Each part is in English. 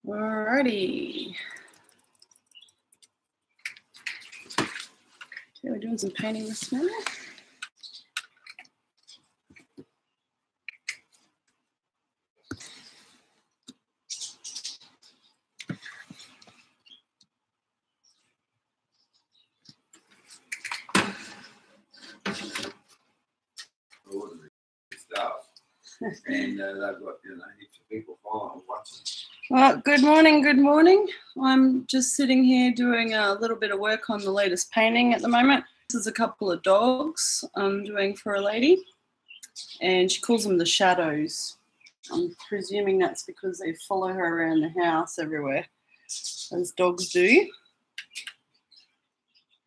Alrighty. Okay, we're doing some painting this morning. Stuff. And they've got, heaps of people following and watching. Well, good morning, good morning. I'm just sitting here doing a little bit of work on the latest painting at the moment. This is a couple of dogs I'm doing for a lady, and she calls them the shadows. I'm presuming that's because they follow her around the house everywhere, as dogs do.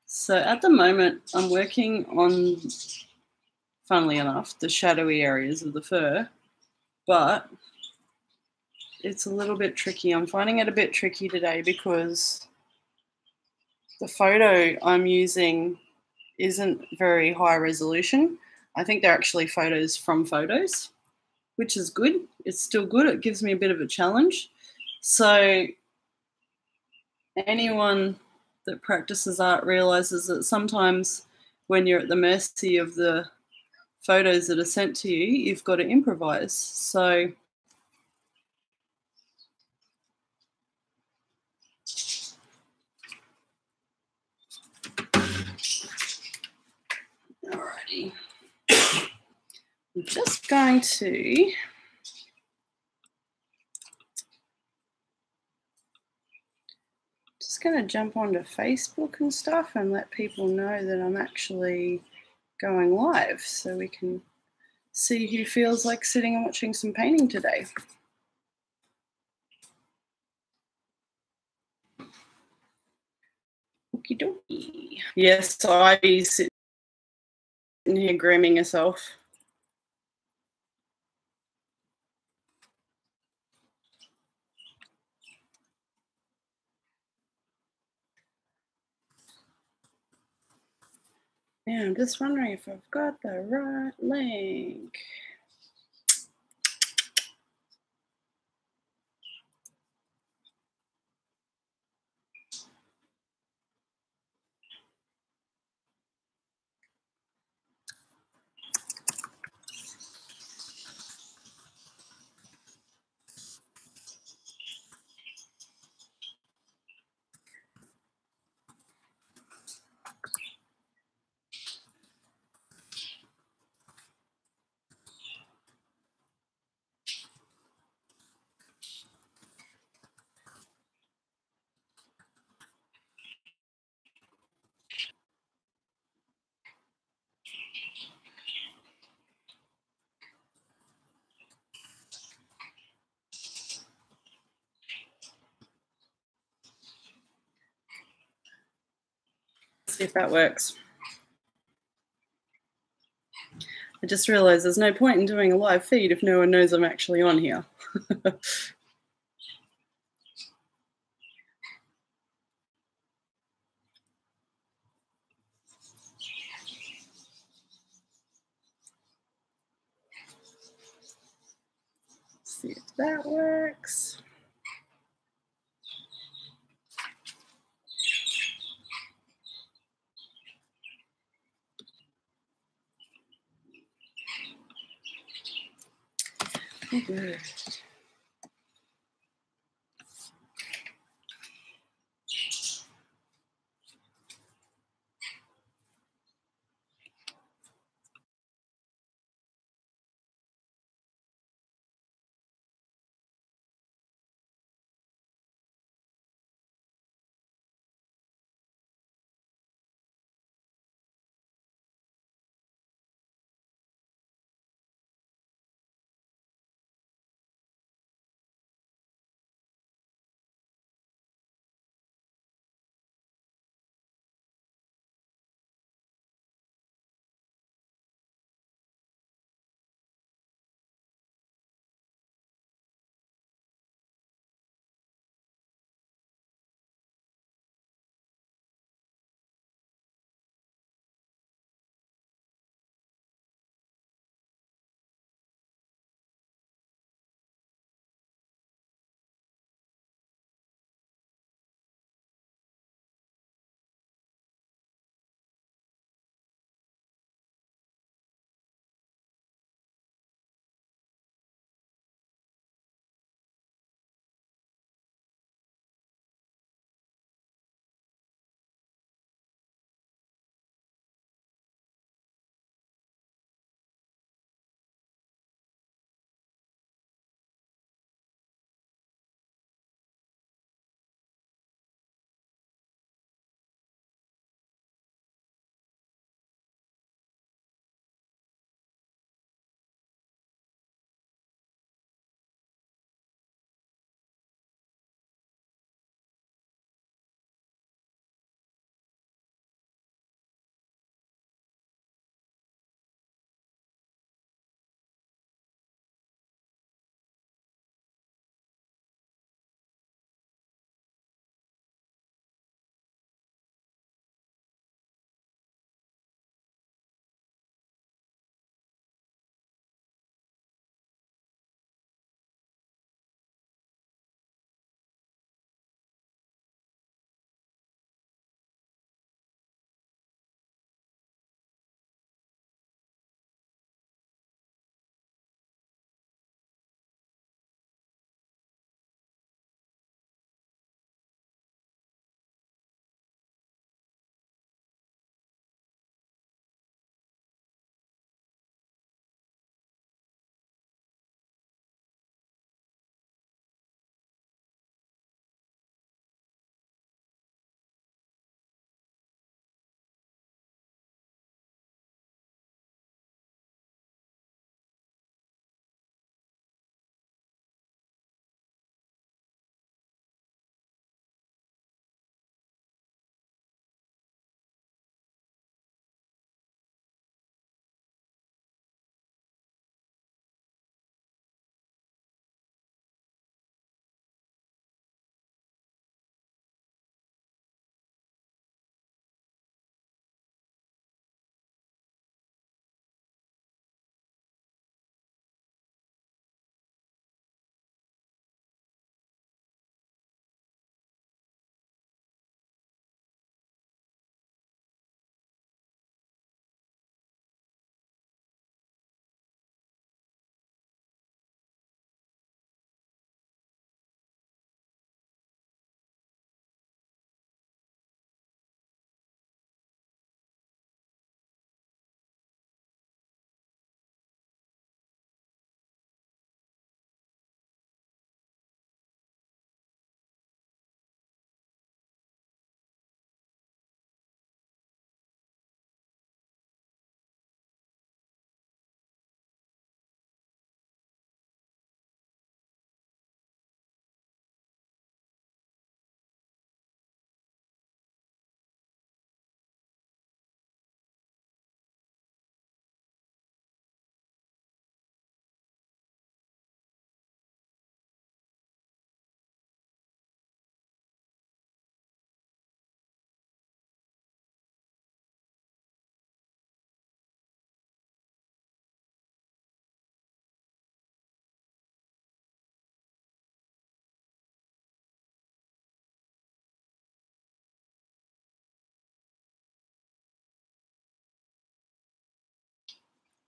So at the moment, I'm working on, funnily enough, the shadowy areas of the fur, but it's a little bit tricky. I'm finding it a bit tricky today because the photo I'm using isn't very high resolution. I think they're actually photos from photos, which is good. It's still good. It gives me a bit of a challenge. So anyone that practices art realizes that sometimes when you're at the mercy of the photos that are sent to you, you've got to improvise. So alrighty. I'm just going to jump onto Facebook and stuff and let people know that I'm actually going live so we can see who feels like sitting and watching some painting today. Okie dokie. Yes, so Ivy's sitting here grooming herself. Yeah, I'm just wondering if I've got the right link. See if that works. I just realized there's no point in doing a live feed if no one knows I'm actually on here. See if that works. Good.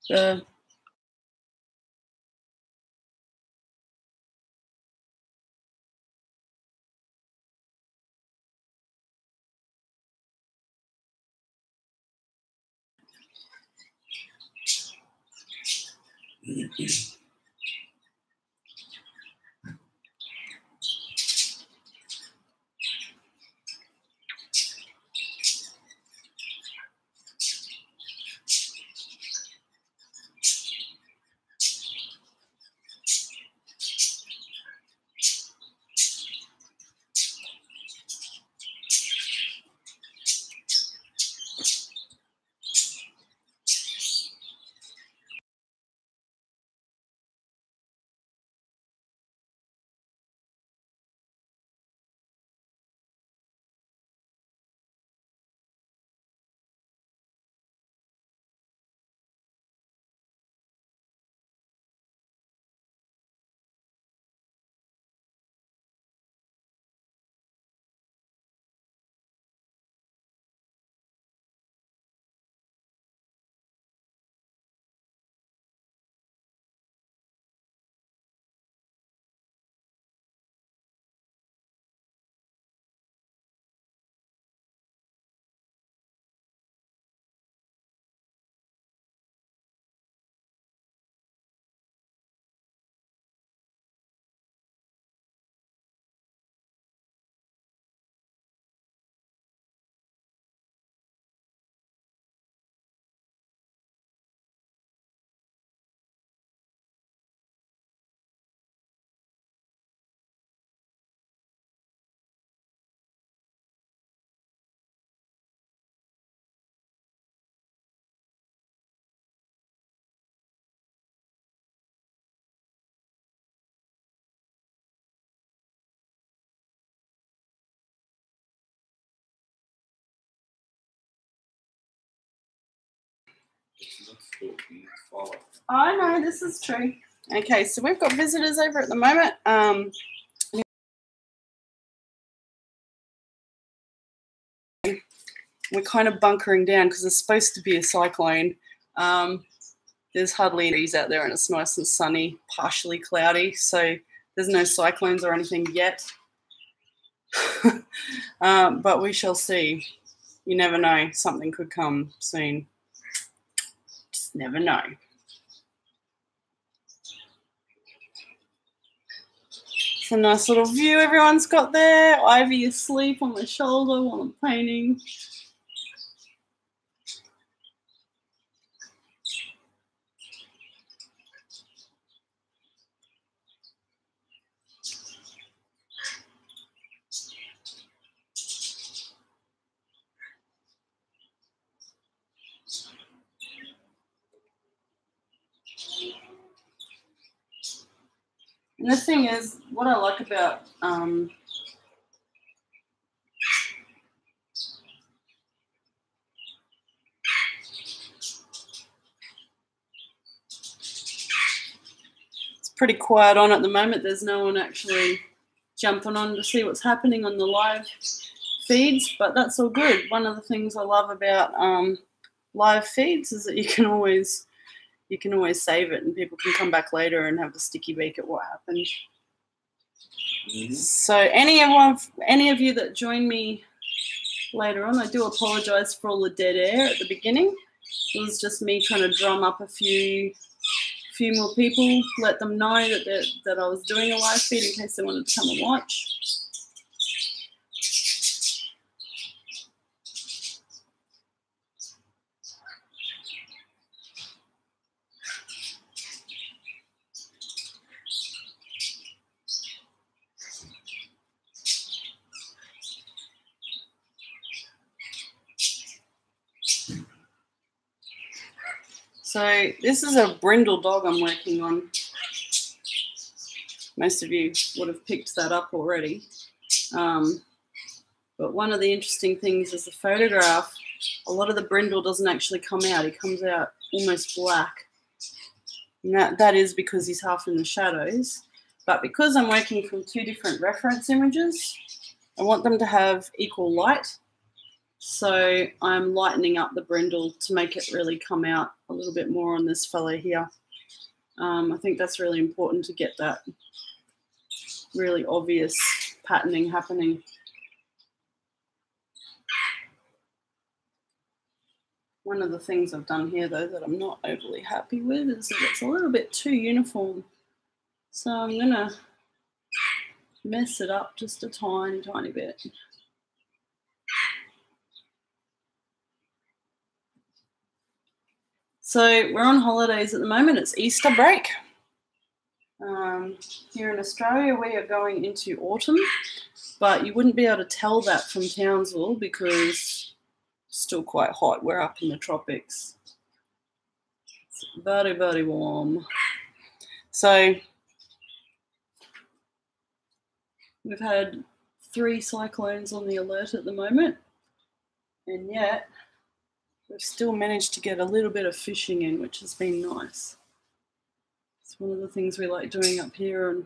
The I know, this is true. Okay, so we've got visitors over at the moment. We're kind of bunkering down because it's supposed to be a cyclone. There's hardly any breeze out there and it's nice and sunny, partially cloudy. So there's no cyclones or anything yet. But we shall see. You never know. Something could come soon. Just never know. It's a nice little view everyone's got there. Ivy asleep on my shoulder while I'm painting. And the thing is, what I like about it's pretty quiet on at the moment. There's no one actually jumping on to see what's happening on the live feeds, but that's all good. One of the things I love about live feeds is that you can always save it and people can come back later and have a sticky beak at what happened. Mm-hmm. So any of you that join me later on, I do apologize for all the dead air at the beginning. It was just me trying to drum up a few more people, let them know that I was doing a live feed in case they wanted to come and watch. So this is a brindle dog I'm working on. Most of you would have picked that up already. But one of the interesting things is the photograph. A lot of the brindle doesn't actually come out. He comes out almost black. And that is because he's half in the shadows. But because I'm working from two different reference images, I want them to have equal light. So I'm lightening up the brindle to make it really come out a little bit more on this fella here. I think that's really important to get that really obvious patterning happening. One of the things I've done here, though, that I'm not overly happy with is that it's a little bit too uniform. So I'm going to mess it up just a tiny, tiny bit. So we're on holidays at the moment. It's Easter break. Here in Australia, we are going into autumn, but you wouldn't be able to tell that from Townsville because it's still quite hot. We're up in the tropics. It's very, very warm. So we've had 3 cyclones on the alert at the moment, and yet we've still managed to get a little bit of fishing in, which has been nice. It's one of the things we like doing up here, and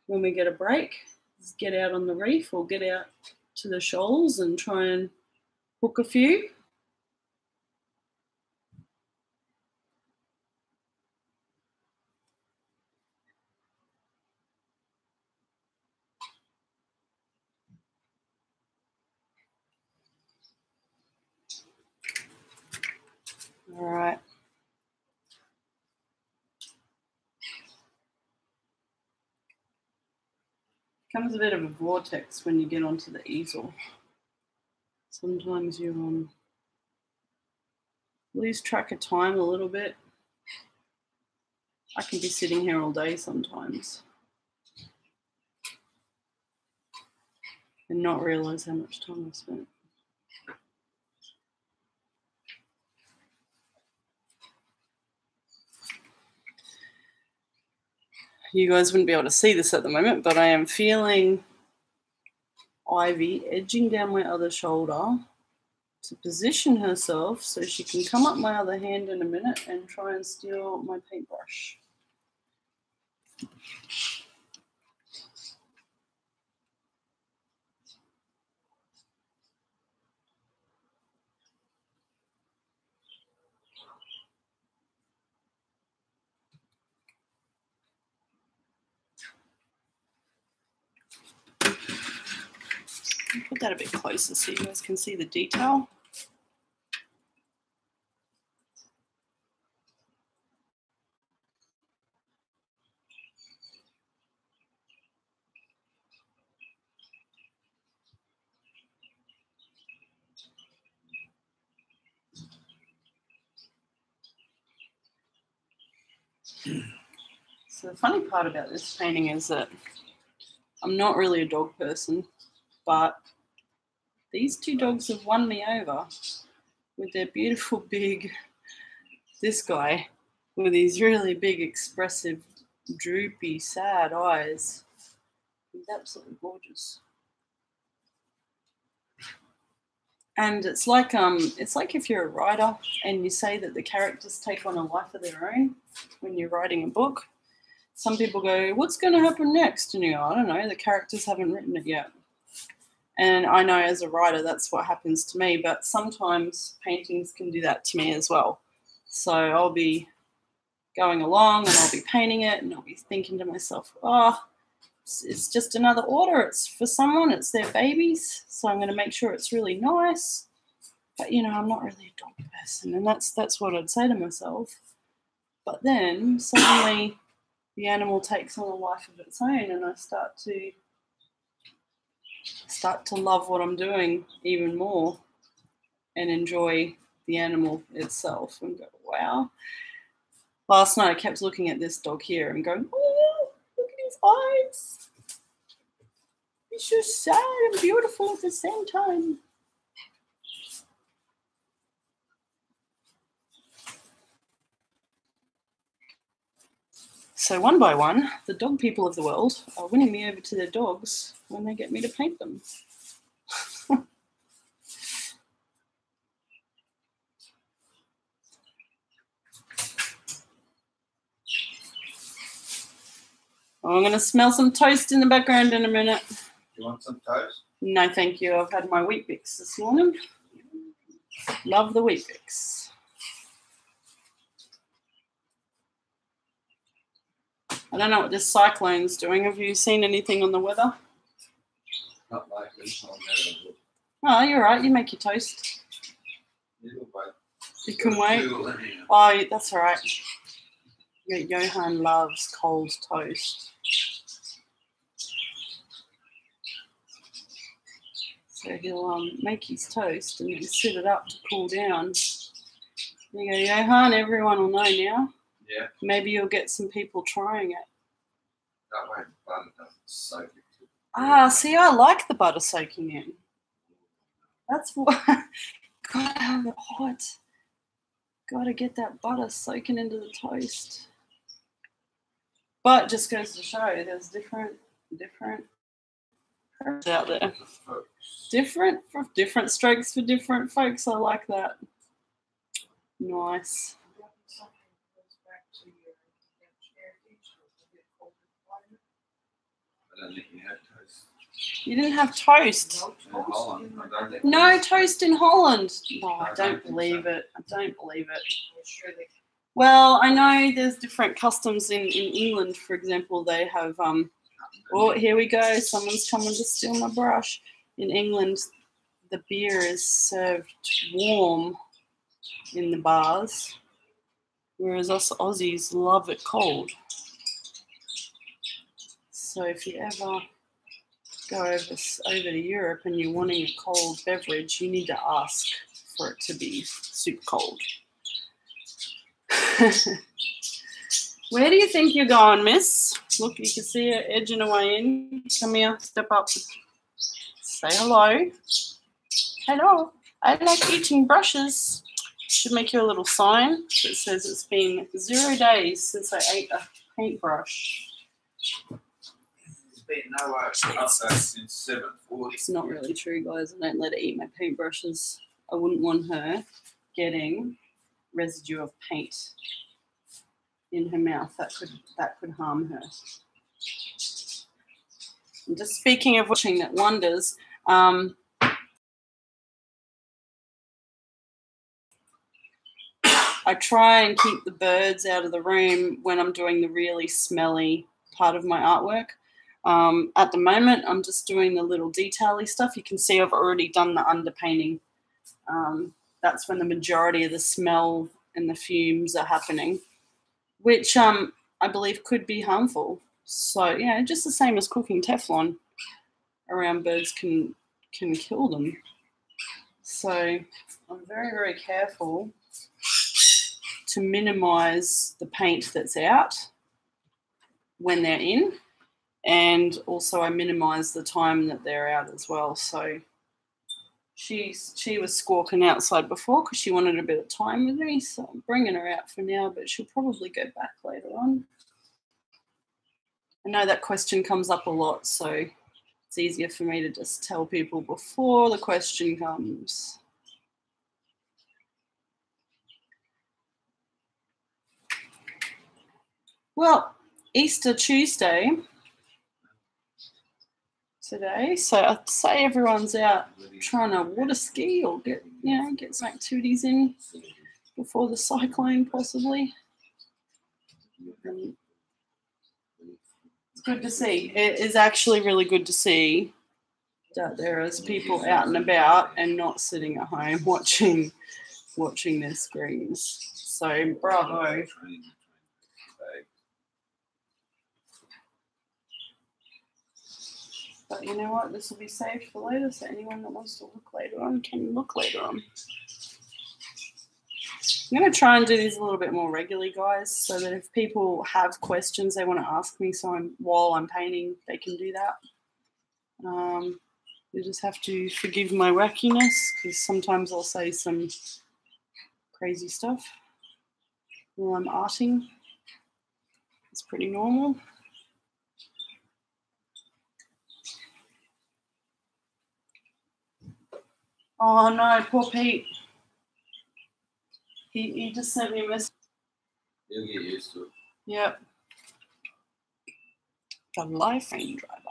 when we get a break, is get out on the reef or get out to the shoals and try and hook a few. All right. Becomes a bit of a vortex when you get onto the easel. Sometimes you lose track of time a little bit. I can be sitting here all day sometimes and not realise how much time I've spent. You guys wouldn't be able to see this at the moment, but I am feeling Ivy edging down my other shoulder to position herself so she can come up my other hand in a minute and try and steal my paintbrush. Put that a bit closer so you guys can see the detail. So the funny part about this painting is that I'm not really a dog person, but these 2 dogs have won me over with their beautiful big, this guy with these really big, expressive, droopy, sad eyes. He's absolutely gorgeous. And it's like if you're a writer and you say that the characters take on a life of their own when you're writing a book. Some people go, what's going to happen next? And you go, I don't know, the characters haven't written it yet. And I know as a writer that's what happens to me, but sometimes paintings can do that to me as well. So I'll be going along and I'll be painting it and I'll be thinking to myself, oh, it's just another order. It's for someone. It's their babies. So I'm going to make sure it's really nice. But, you know, I'm not really a dog person. And that's what I'd say to myself. But then suddenly the animal takes on a life of its own and I start to love what I'm doing even more and enjoy the animal itself and go, wow. Last night I kept looking at this dog here and going, oh, look at his eyes. He's just sad and beautiful at the same time. So one by one, the dog people of the world are winning me over to their dogs when they get me to paint them. I'm going to smell some toast in the background in a minute. You want some toast? No, thank you. I've had my Weet-Bix this morning. Love the Weet-Bix. I don't know what this cyclone's doing. Have you seen anything on the weather? Not like this. I'll never look. Oh, you're right. You make your toast. It'll wait. You can wait. Cool anyhow. Oh, that's all right. Yeah, Johan loves cold toast. So he'll make his toast and then sit it up to cool down. There you go, Johan. Everyone will know now. Yeah, Maybe you'll get some people trying it. that way the butter doesn't soak it. Ah, see, I like the butter soaking in. That's what. Gotta have it hot. Gotta get that butter soaking into the toast. But it just goes to show there's different out there. Different strokes for different folks. I like that. Nice. I don't think you had toast. You didn't have toast. In Holland, I don't think. No toast in Holland. No, I I don't don't think believe so. it. I don't believe it. Well, I know there's different customs in England. For example, they have oh, here we go. Someone's coming to steal my brush. In England, the beer is served warm in the bars, whereas us Aussies love it cold. So if you ever go over to Europe and you're wanting a cold beverage, you need to ask for it to be super cold. Where do you think you're going, miss? Look, you can see her edging away in. Come here, step up. Say hello. Hello. I like eating brushes. Should make you a little sign that says it's been 0 days since I ate a paintbrush. There's been no update since 7:40. It's not really true, guys. I don't let her eat my paintbrushes. I wouldn't want her getting residue of paint in her mouth. That could harm her. And just speaking of watching that wonders, I try and keep the birds out of the room when I'm doing the really smelly part of my artwork. At the moment, I'm just doing the little detail-y stuff. You can see I've already done the underpainting. That's when the majority of the smell and the fumes are happening, which I believe could be harmful. So, yeah, just the same as cooking Teflon around birds can kill them. So I'm very, very careful to minimize the paint that's out when they're in, and also I minimize the time that they're out as well. So she was squawking outside before because she wanted a bit of time with me, so I'm bringing her out for now, but she'll probably go back later on. I know that question comes up a lot, so it's easier for me to just tell people before the question comes. Well, Easter Tuesday today, so I'd say everyone's out trying to water ski or get some activities in before the cyclone, possibly. It's good to see. It is actually really good to see that there is people out and about and not sitting at home watching their screens. So bravo. But you know what? This will be saved for later, so anyone that wants to look later on can look later on. I'm going to try and do these a little bit more regularly, guys, so that if people have questions they want to ask me while I'm painting, they can do that. You just have to forgive my wackiness, because sometimes I'll say some crazy stuff while I'm arting. It's pretty normal. Oh no, poor Pete. He just sent me a message. You'll get used to it. Yep. The life frame driver.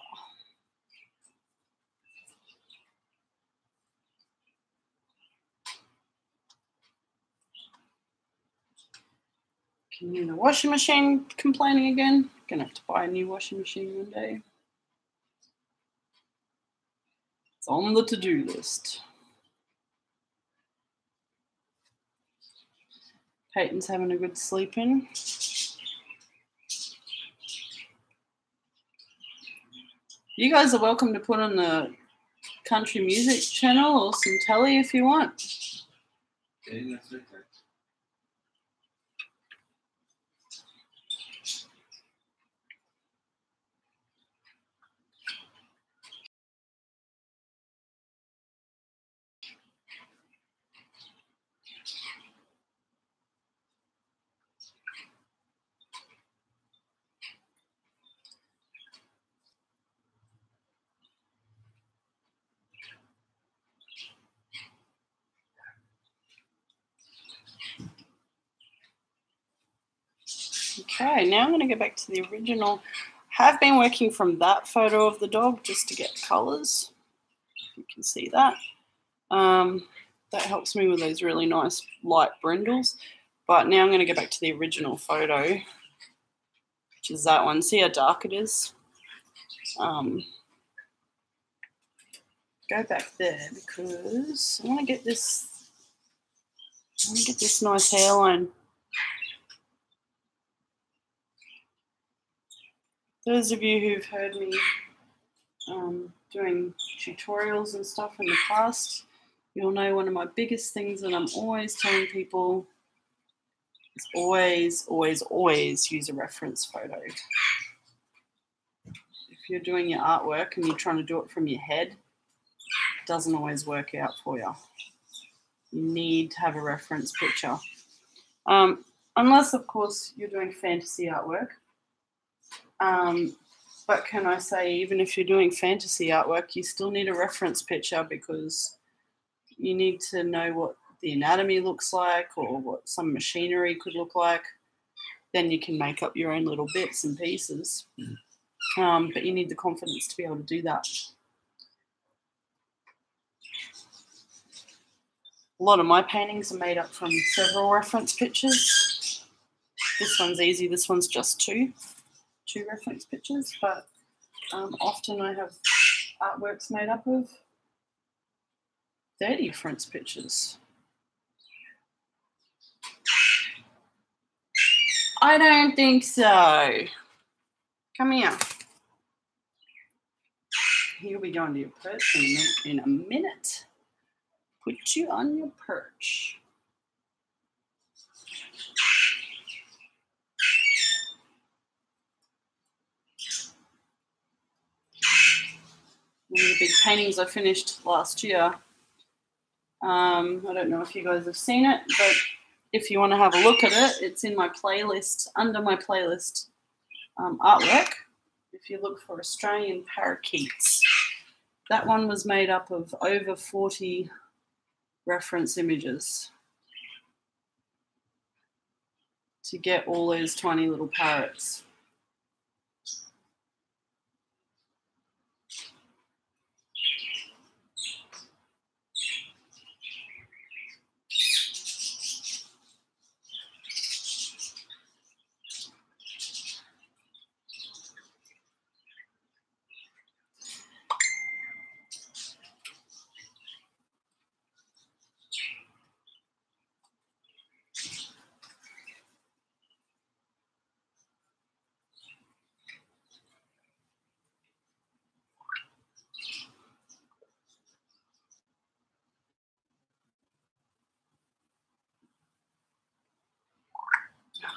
Can hear the washing machine complaining again. Gonna have to buy a new washing machine one day. It's on the to-do list. Peyton's having a good sleep in. You guys are welcome to put on the country music channel or some telly if you want. Yeah, that's okay. Okay, now I'm going to go back to the original. Have been working from that photo of the dog just to get colours. You can see that. That helps me with those really nice light brindles. But now I'm going to go back to the original photo, which is that one. See how dark it is? Go back there because I want to get this. I want to get this nice hairline. Those of you who've heard me doing tutorials and stuff in the past, you'll know one of my biggest things that I'm always telling people is always, always, always use a reference photo. If you're doing your artwork and you're trying to do it from your head, it doesn't always work out for you. You need to have a reference picture. Unless, of course, you're doing fantasy artwork. But can I say, even if you're doing fantasy artwork, you still need a reference picture because you need to know what the anatomy looks like or what some machinery could look like. Then you can make up your own little bits and pieces. But you need the confidence to be able to do that. A lot of my paintings are made up from several reference pictures. This one's easy. This one's just two reference pictures, but often I have artworks made up of 30 reference pictures. I don't think so. Come here. You'll be going to your perch in a minute. Put you on your perch. One of the big paintings I finished last year. I don't know if you guys have seen it, but if you want to have a look at it, it's in my playlist, under my playlist artwork. If you look for Australian parakeets, that one was made up of over 40 reference images to get all those tiny little parrots.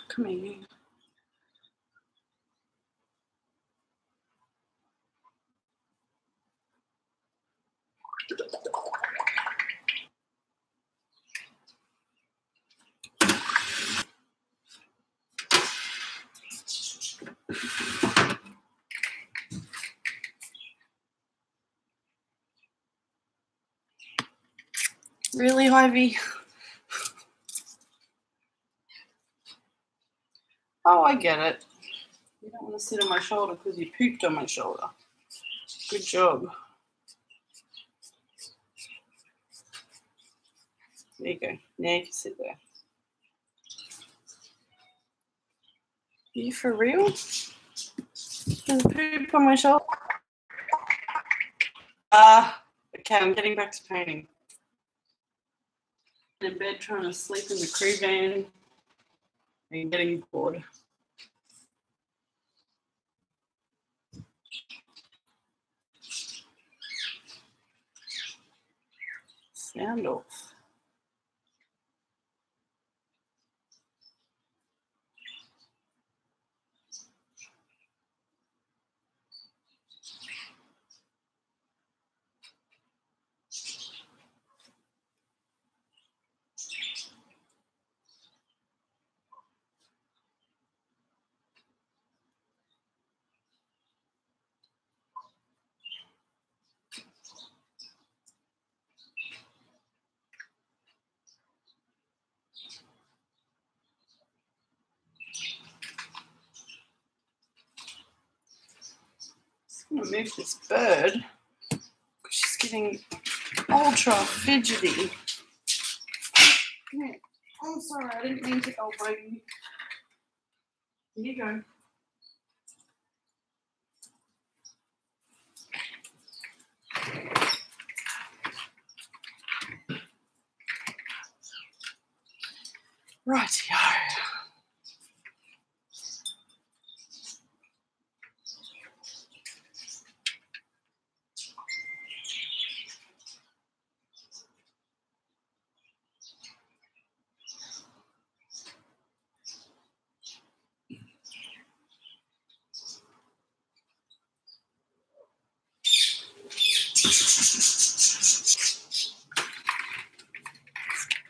Come here. Really, Ivy? Oh, I get it. You don't want to sit on my shoulder because you pooped on my shoulder. Good job. There you go. Now you can sit there. you for real? There's poop on my shoulder. Okay, I'm getting back to painting. In bed trying to sleep in the crew van and getting bored. Sound off. I'm going to move this bird because she's getting ultra fidgety. I'm sorry, I didn't mean to elbow you. Here you go. Rightio.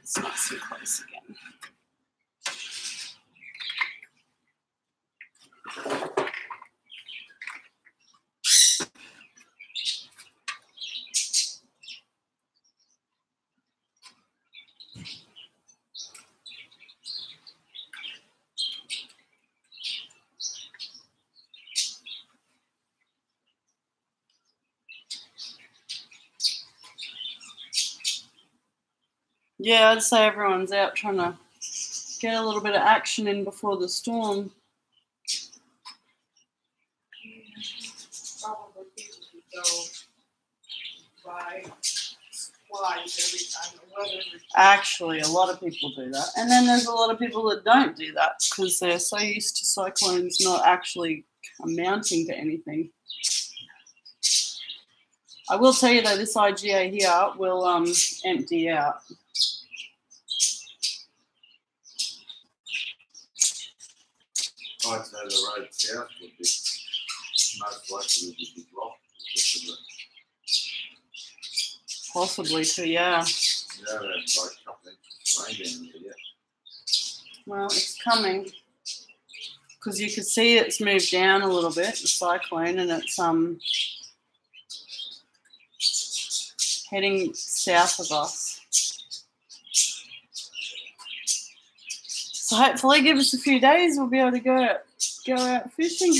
It's nice and close again. Yeah, I'd say everyone's out trying to get a little bit of action in before the storm. Probably people who go buy supplies every time the weather. Actually, a lot of people do that. And then there's a lot of people that don't do that because they're so used to cyclones not actually amounting to anything. I will tell you though, this IGA here will empty out. I'd say the road south would be most likely to be blocked. Possibly too, yeah. Yeah, there's like a couple inches of rain down there, yeah. Well, it's coming. Because you can see it's moved down a little bit, the cyclone, and it's heading south of us. So hopefully give us a few days, we'll be able to go out fishing.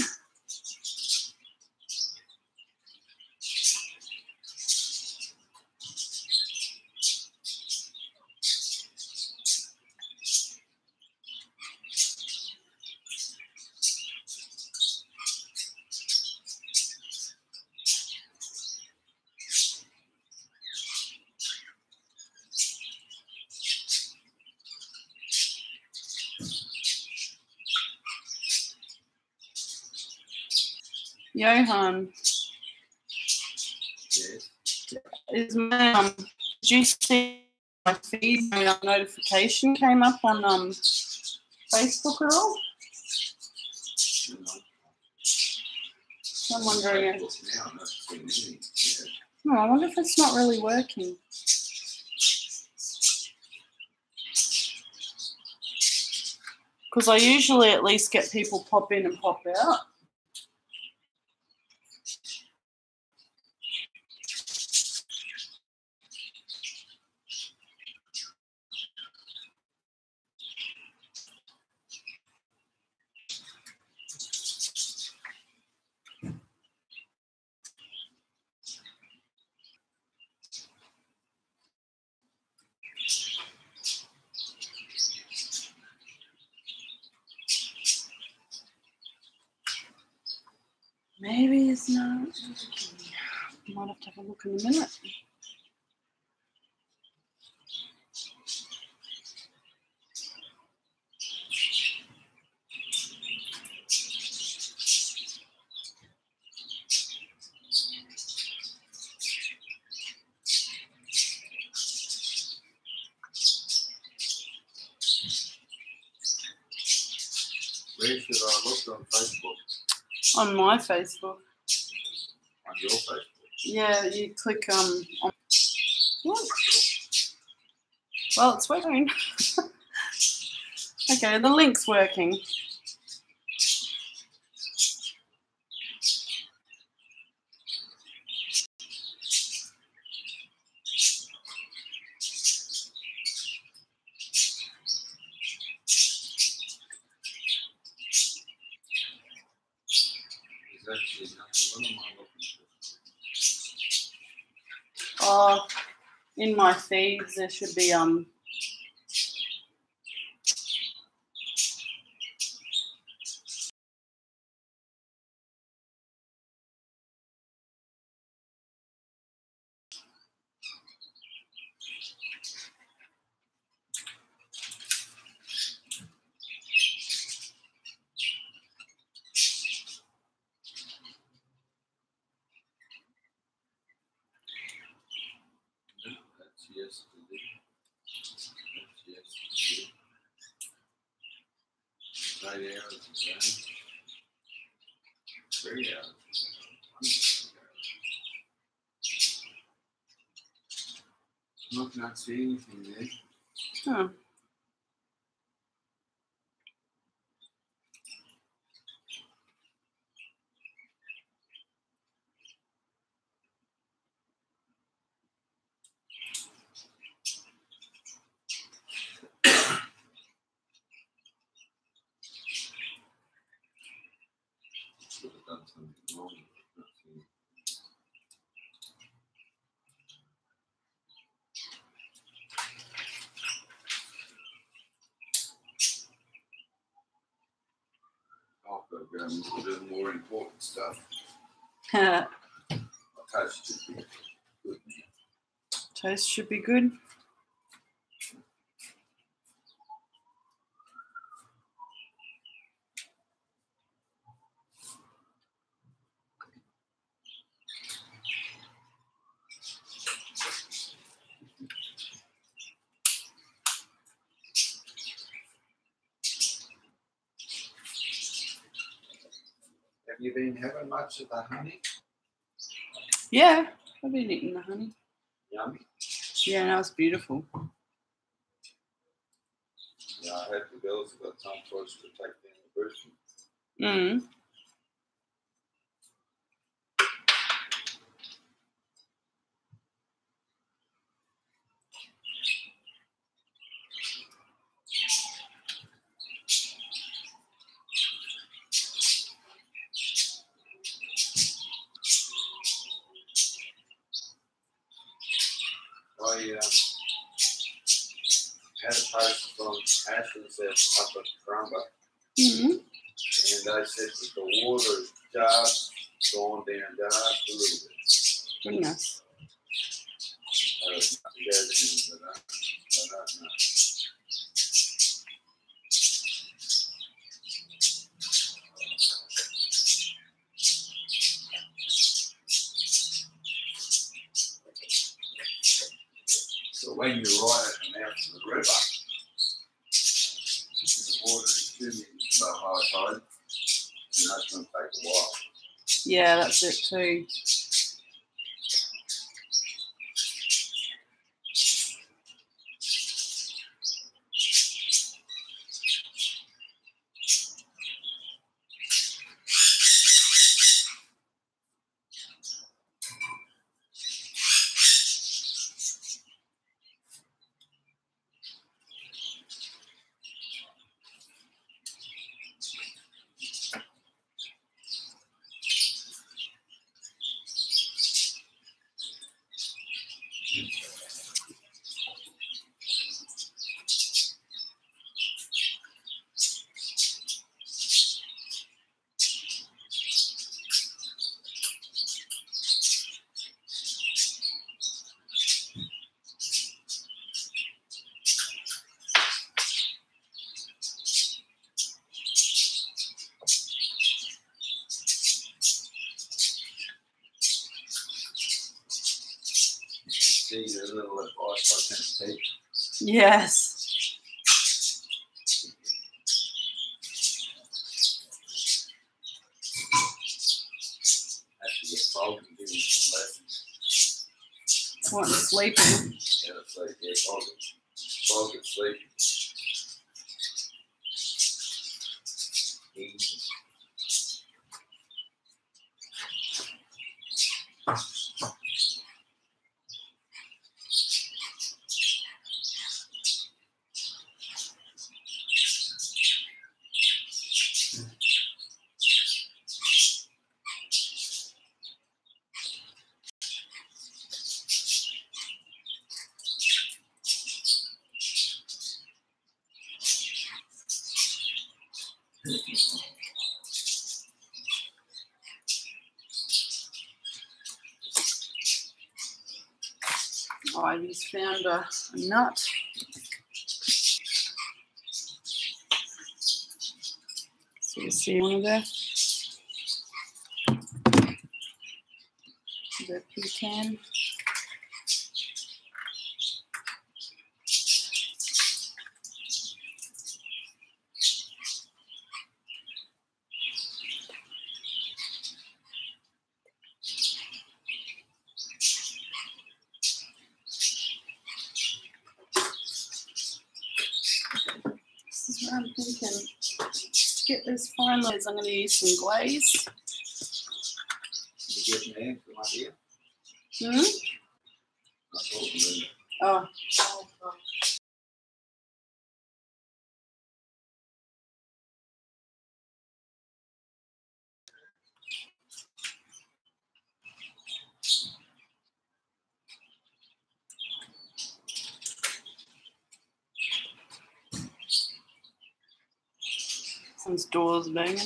Johan, Yes. is my did you see my feed? My notification came up on Facebook at all? You know, I'm wondering if now I'm not seeing anything. Yeah. I wonder if it's not really working. Because I usually at least get people pop in and pop out. Maybe it's not working. Might have to have a look in a minute. Where should I look on Facebook? On my Facebook. On your Facebook? Yeah, you click on. What? Well, it's working. Okay, the link's working. There's actually nothing. What am I looking for? Oh, in my feeds there should be That's yesterday. That's yesterday. 8 hours ago. 3 hours ago. I can't see anything there. oh. Should have done something wrong. Not seeing. I've got to go and do more important stuff. My toast should be good. Toast should be good. Have you been having much of the honey? Yeah, I've been eating the honey. Yummy. Yeah, that was beautiful. Yeah, I hope the girls have got some choice to take down the Brisbane. Mm. I had a post from Ashley's up at Currumba, Mm-hmm. and they said that the water has just gone down just a little bit. Goodness. Nothing goes in, but I don't know. So when you ride it out to the river, the water is 2 meters above high tide, and that's going to take a while. Yeah, that's it too. see the little advice I can take. Yes. Actually, get Paul can give you some lessons. Want sleeping. Yeah, it's like, yeah, Paul gets sleeping. Easy. Oh, I just found a nut. So you see one of there? The pecan. This is what I'm thinking. To get this fine layers, I'm going to use some glaze. You get an egg from idea? Hmm? That's all the Oh, some doors banging.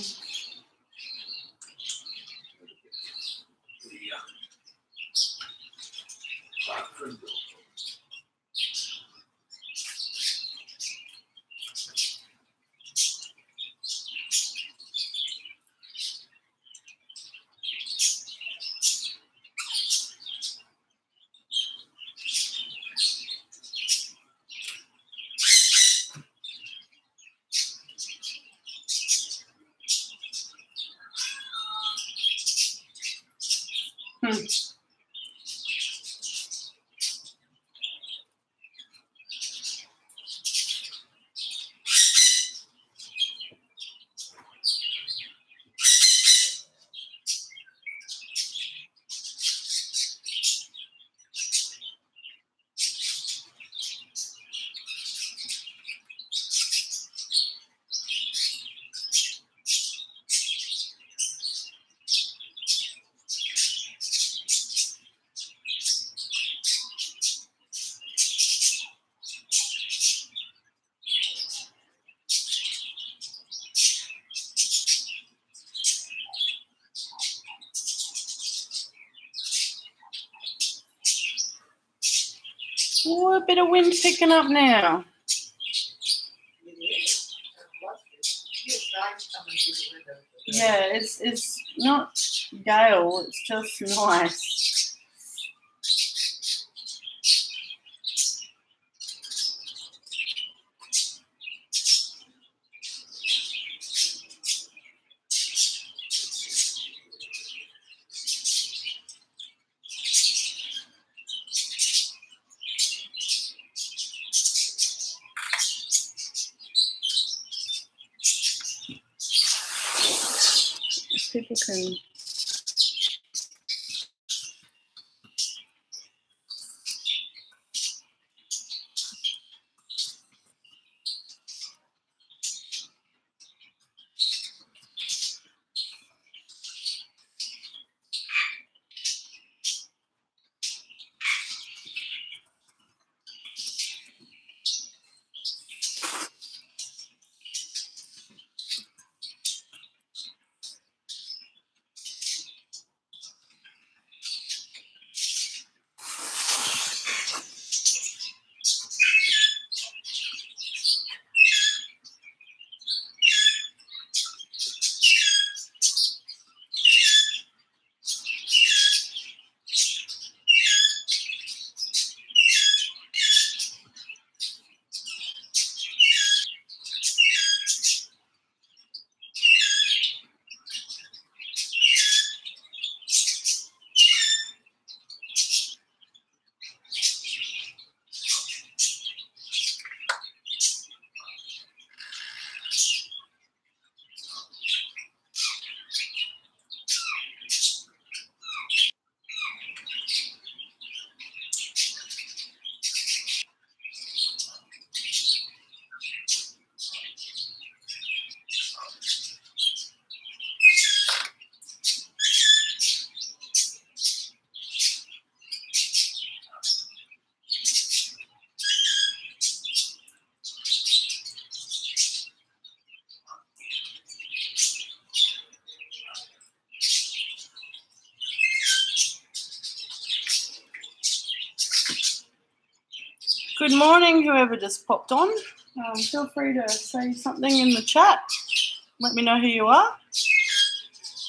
Oh, a bit of wind picking up now. It is. It's nice coming through the window. Yeah, it's not gale, it's just nice. People can. Good morning, whoever just popped on. Feel free to say something in the chat. Let me know who you are.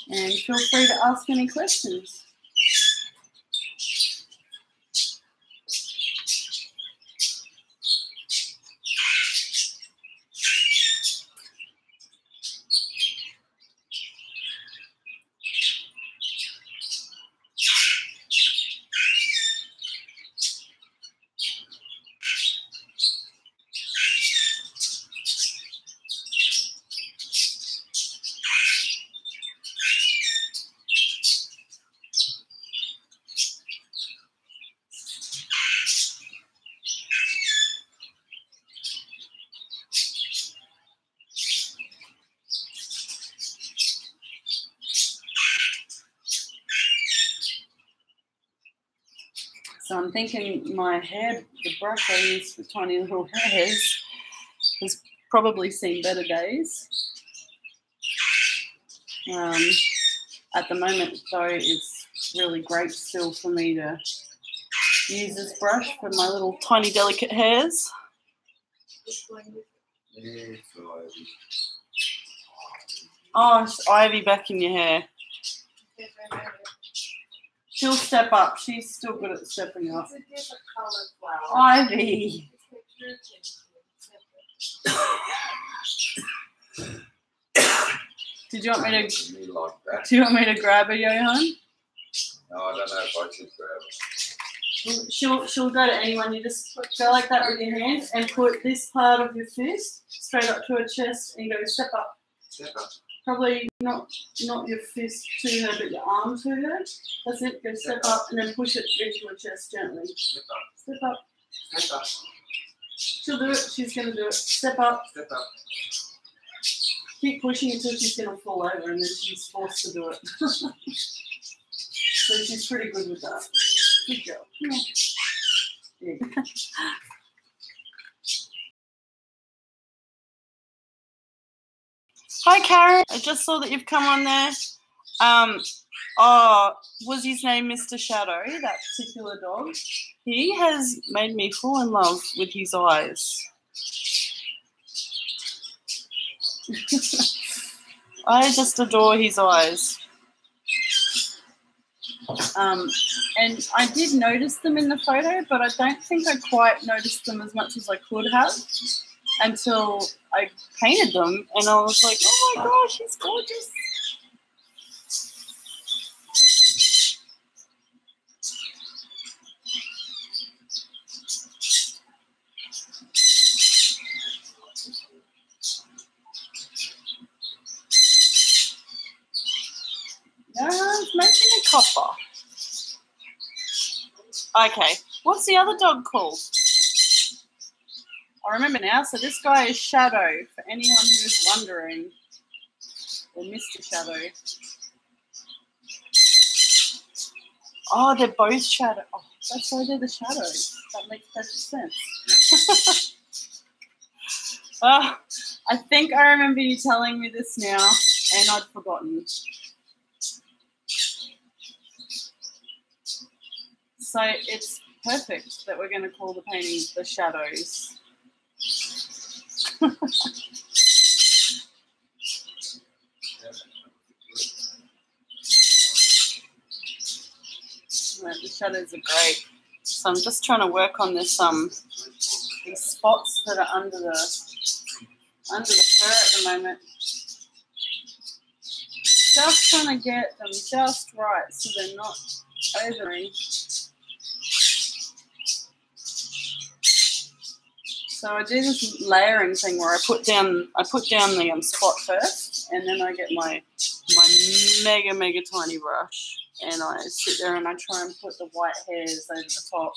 And feel free to ask any questions. So I'm thinking my hair, the brush I use for tiny little hairs, has probably seen better days. At the moment, though, it's really great still for me to use this brush for my little tiny delicate hairs. Oh, it's Ivy back in your hair. She'll step up. She's still good at stepping up. It's a different colored flower. Ivy. Did you want me to? Do you want me to grab her, Johan? No, I don't know if I should grab it. She'll go to anyone. You just go like that with your hand and put this part of your fist straight up to her chest and go step up. Step up. Probably not your fist to her, but your arm to her. That's it. Go step up and then push it into her chest gently. Step up. Step up. Step up. She'll do it. She's going to do it. Step up. Step up. Keep pushing until she's going to fall over and then she's forced to do it. So she's pretty good with that. Good girl. Yeah. Hi, Karen. I just saw that you've come on there. Was his name Mr. Shadow, that particular dog? He has made me fall in love with his eyes. I just adore his eyes. And I did notice them in the photo, but I don't think I quite noticed them as much as I could have until I painted them, and I was like, oh my gosh, he's gorgeous. It's making a copper. Okay, what's the other dog called? I remember now. So this guy is Shadow, for anyone who's wondering, or Mr. Shadow. Oh, they're both Shadow. Oh, that's why they're the shadows. That makes perfect sense. Oh, I think I remember you telling me this now, and I'd forgotten. So it's perfect that we're going to call the painting The Shadows. Right, the shadows are great. So I'm just trying to work on this these spots that are under the fur at the moment. Just trying to get them just right so they're not overing. So I do this layering thing where I put down the spot first, and then I get my mega tiny brush, and I sit there and I try and put the white hairs over the top.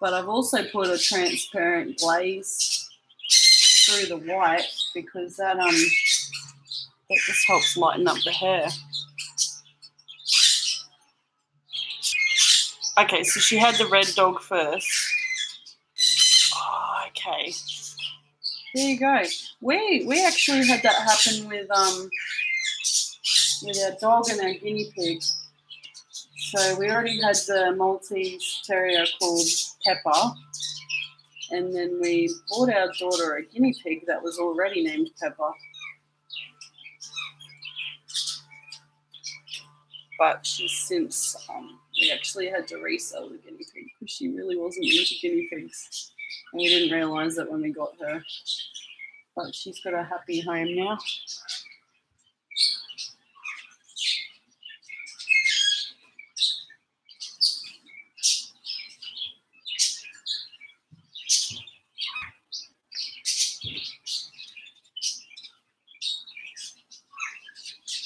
But I've also put a transparent glaze through the white because that just helps lighten up the hair. Okay, so she had the red dog first. Oh, okay. There you go. We actually had that happen with our dog and our guinea pig. So we already had the Maltese Terrier called Pepper, and then we bought our daughter a guinea pig that was already named Pepper. But she's since, we actually had to resell the guinea pig because she really wasn't into guinea pigs. And we didn't realise that when we got her. But she's got a happy home now.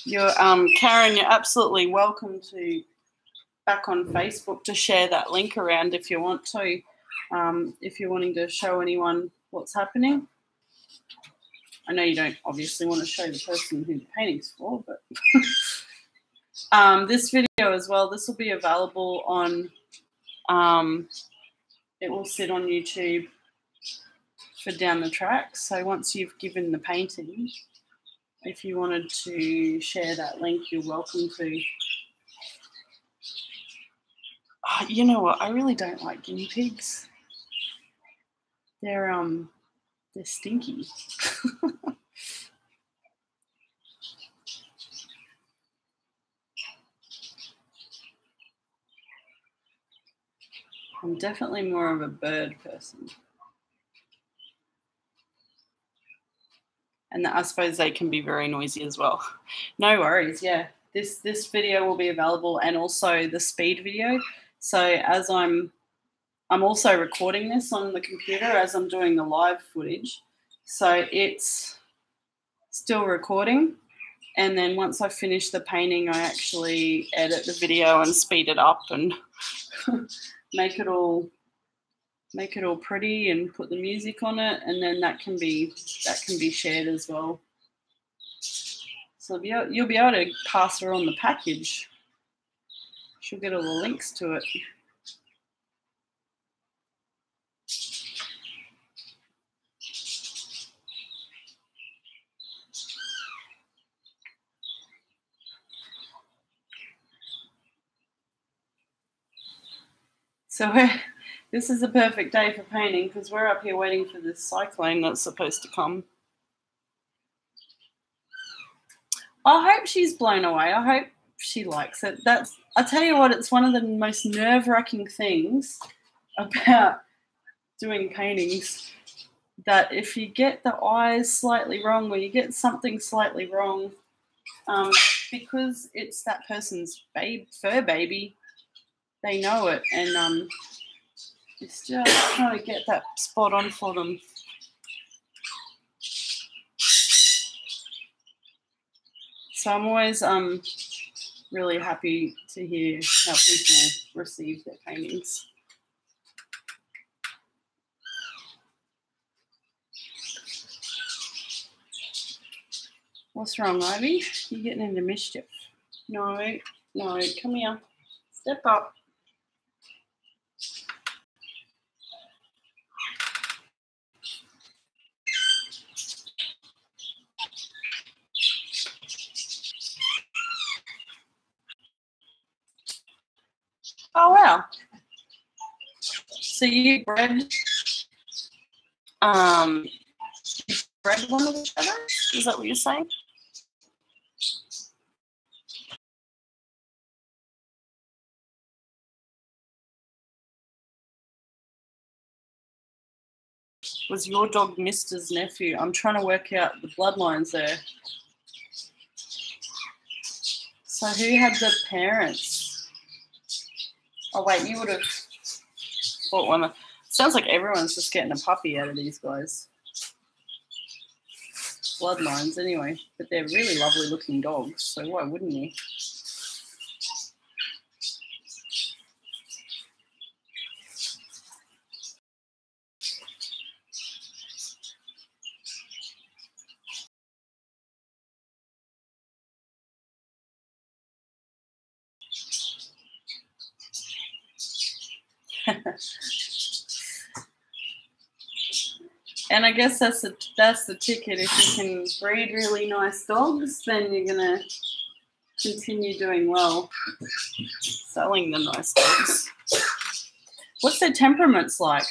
You're, Karen, you're absolutely welcome to back on Facebook to share that link around if you want to, if you're wanting to show anyone what's happening. I know you don't obviously want to show the person who the painting's for, but this video as well, this will be available on, it will sit on YouTube for down the track. So once you've given the painting, if you wanted to share that link, you're welcome to. Oh, you know what? I really don't like guinea pigs. They're stinky. I'm definitely more of a bird person. And I suppose they can be very noisy as well. No worries, yeah. This video will be available, and also the speed video. So as I'm also recording this on the computer as I'm doing the live footage. So it's still recording. And then once I finish the painting, I actually edit the video and speed it up and make it all pretty and put the music on it, and then that can be shared as well. So you'll be able to pass her on the package. She'll get all the links to it. So this is a perfect day for painting because we're up here waiting for this cyclone that's supposed to come. I hope she's blown away. I hope she likes it. I tell you what, it's one of the most nerve-wracking things about doing paintings, that if you get the eyes slightly wrong or you get something slightly wrong, because it's that person's fur baby, they know it, and it's just trying to get that spot on for them. So I'm always really happy to hear how people receive their paintings. What's wrong, Ivy? You're getting into mischief. No, come here. Step up. Oh, wow. So you bred one of the shadows? Is that what you're saying? Was your dog Mr.'s nephew? I'm trying to work out the bloodlines there. So who had the parents? Oh wait, you would have bought one. Sounds like everyone's just getting a puppy out of these guys. Bloodlines anyway, but they're really lovely looking dogs, so why wouldn't you? And I guess that's the ticket. If you can breed really nice dogs, then you're gonna continue doing well, selling the nice dogs. What's their temperaments like?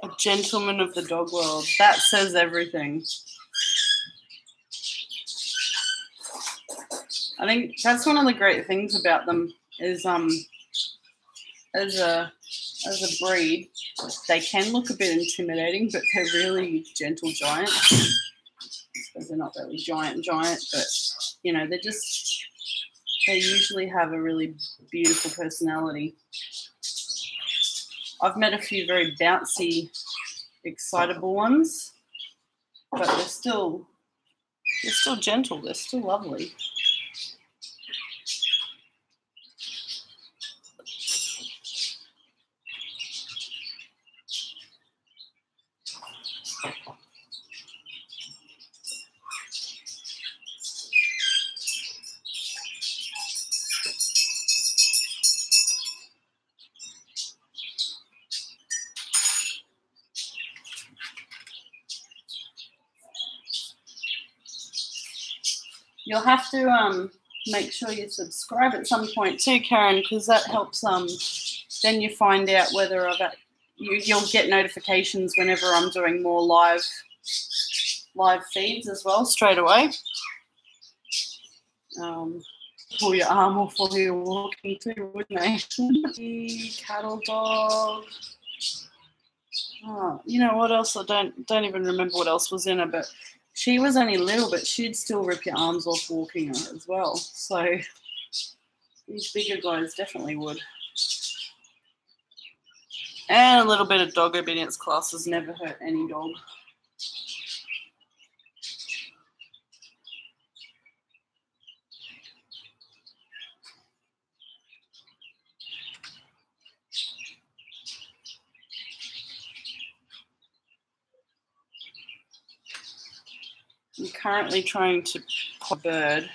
A gentleman of the dog world. That says everything. I think that's one of the great things about them is as a breed, they can look a bit intimidating, but they're really gentle giants. I suppose they're not really giant, but you know, they usually have a really beautiful personality. I've met a few very bouncy, excitable ones, but they're still gentle. They're still lovely. You'll have to make sure you subscribe at some point too, Karen, because that helps. Then you find out whether you'll get notifications whenever I'm doing more live feeds as well straight away. Pull your arm off while you're walking too, wouldn't they? Cattle dog. Oh, you know what else? I don't even remember what else was in her, but she was only little, but she'd still rip your arms off walking her as well. So these bigger guys definitely would. And a little bit of dog obedience classes never hurt any dog. I'm currently trying to pop a bird.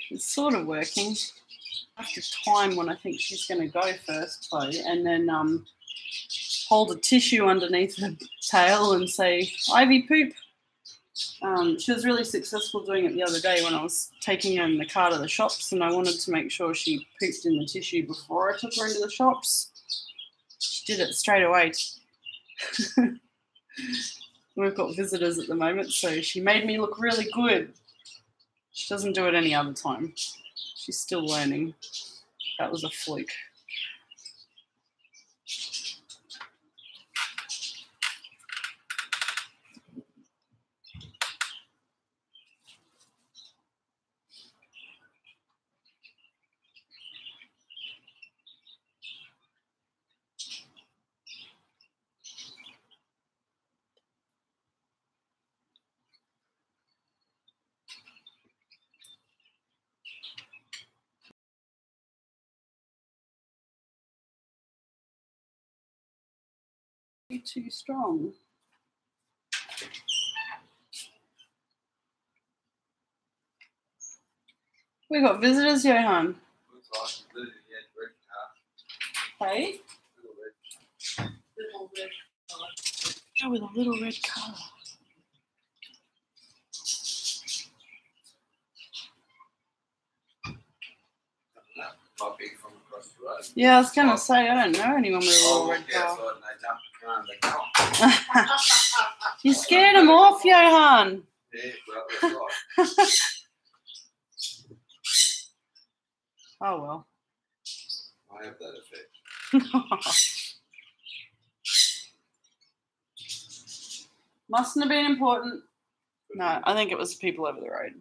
It's sort of working. I have to time when I think she's going to go first, though, and then hold a tissue underneath the tail and say, "Ivy, poop." She was really successful doing it the other day when I was taking her in the car to the shops, and I wanted to make sure she pooped in the tissue before I took her into the shops. She did it straight away. We've got visitors at the moment, so she made me look really good. She doesn't do it any other time. She's still learning. That was a fluke. Too strong. We got visitors, Johan. Looks like he had red car. Hey? Little red color. Oh, with a little red car. Puppy from across the road. Yeah, I was going to say, I don't know anyone with a little red car. Outside and they jump the car and they go. You scared them off, Johan. Yeah, well, that's right. Oh, well. I have that effect. Mustn't have been important. No, I think it was the people over the road.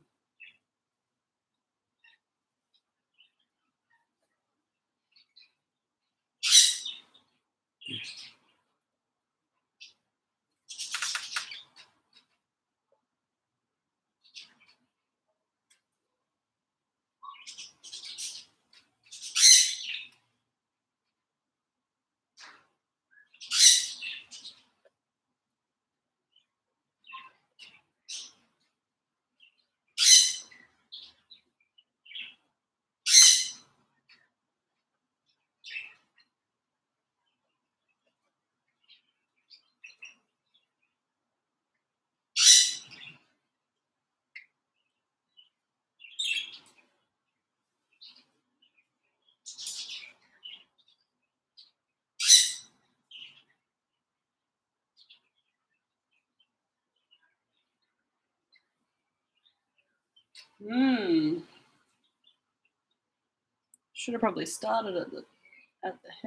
Should have probably started at the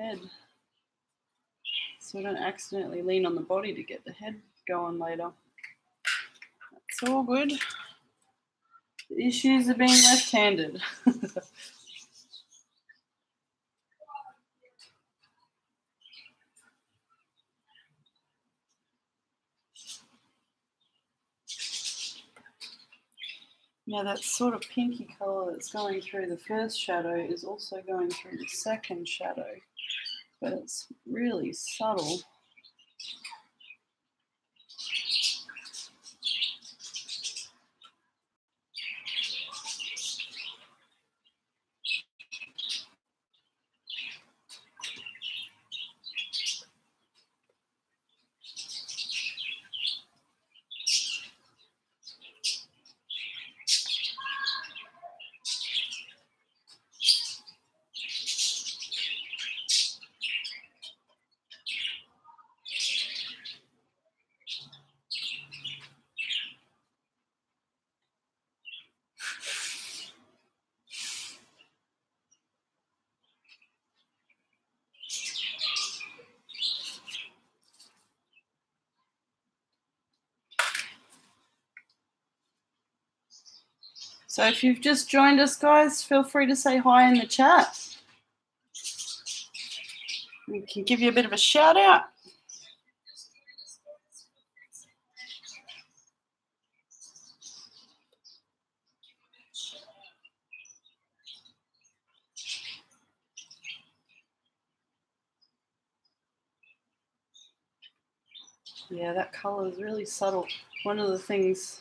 head, so we don't accidentally lean on the body to get the head going later. That's all good. The issues of being left-handed. Now that sort of pinky colour that's going through the first shadow is also going through the second shadow, but it's really subtle. So if you've just joined us, guys, feel free to say hi in the chat. We can give you a bit of a shout out. Yeah, that colour is really subtle. One of the things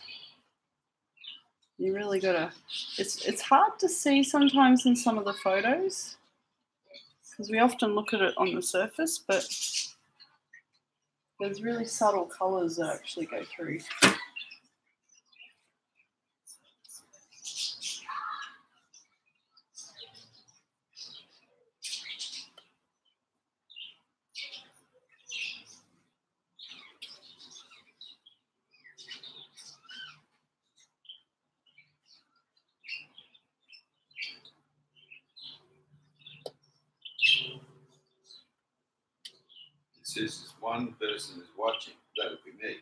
you really gotta, it's hard to see sometimes in some of the photos because we often look at it on the surface, but there's really subtle colours that actually go through. Says one person is watching. That would be me.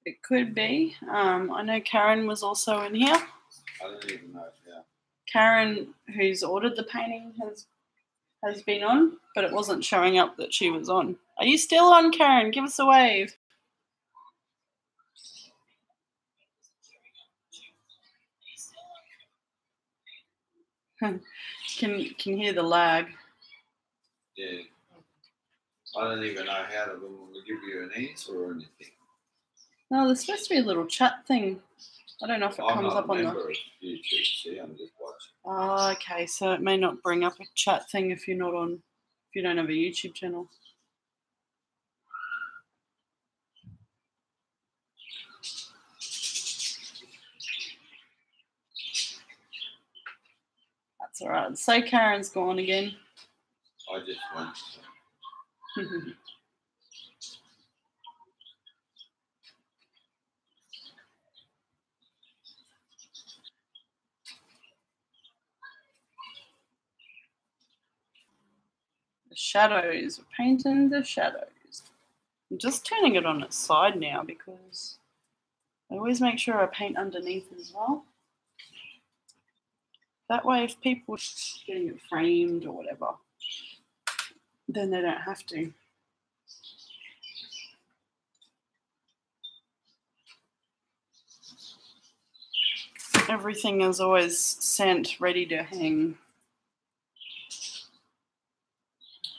It could be. I know Karen was also in here. I don't even know. Yeah. Karen, who's ordered the painting, has been on, but it wasn't showing up that she was on. Are you still on, Karen? Give us a wave. Can hear the lag. Yeah. I don't even know how to give you an answer or anything. No, there's supposed to be a little chat thing. I don't know if it comes up on the YouTube. See, I'm just watching. Oh, okay. So it may not bring up a chat thing if you're not on, if you don't have a YouTube channel. That's all right. So Karen's gone again. I just went. The shadows. We're painting the shadows. I'm just turning it on its side now because I always make sure I paint underneath as well. That way, if people are getting it framed or whatever, then they don't have to. Everything is always sent, ready to hang.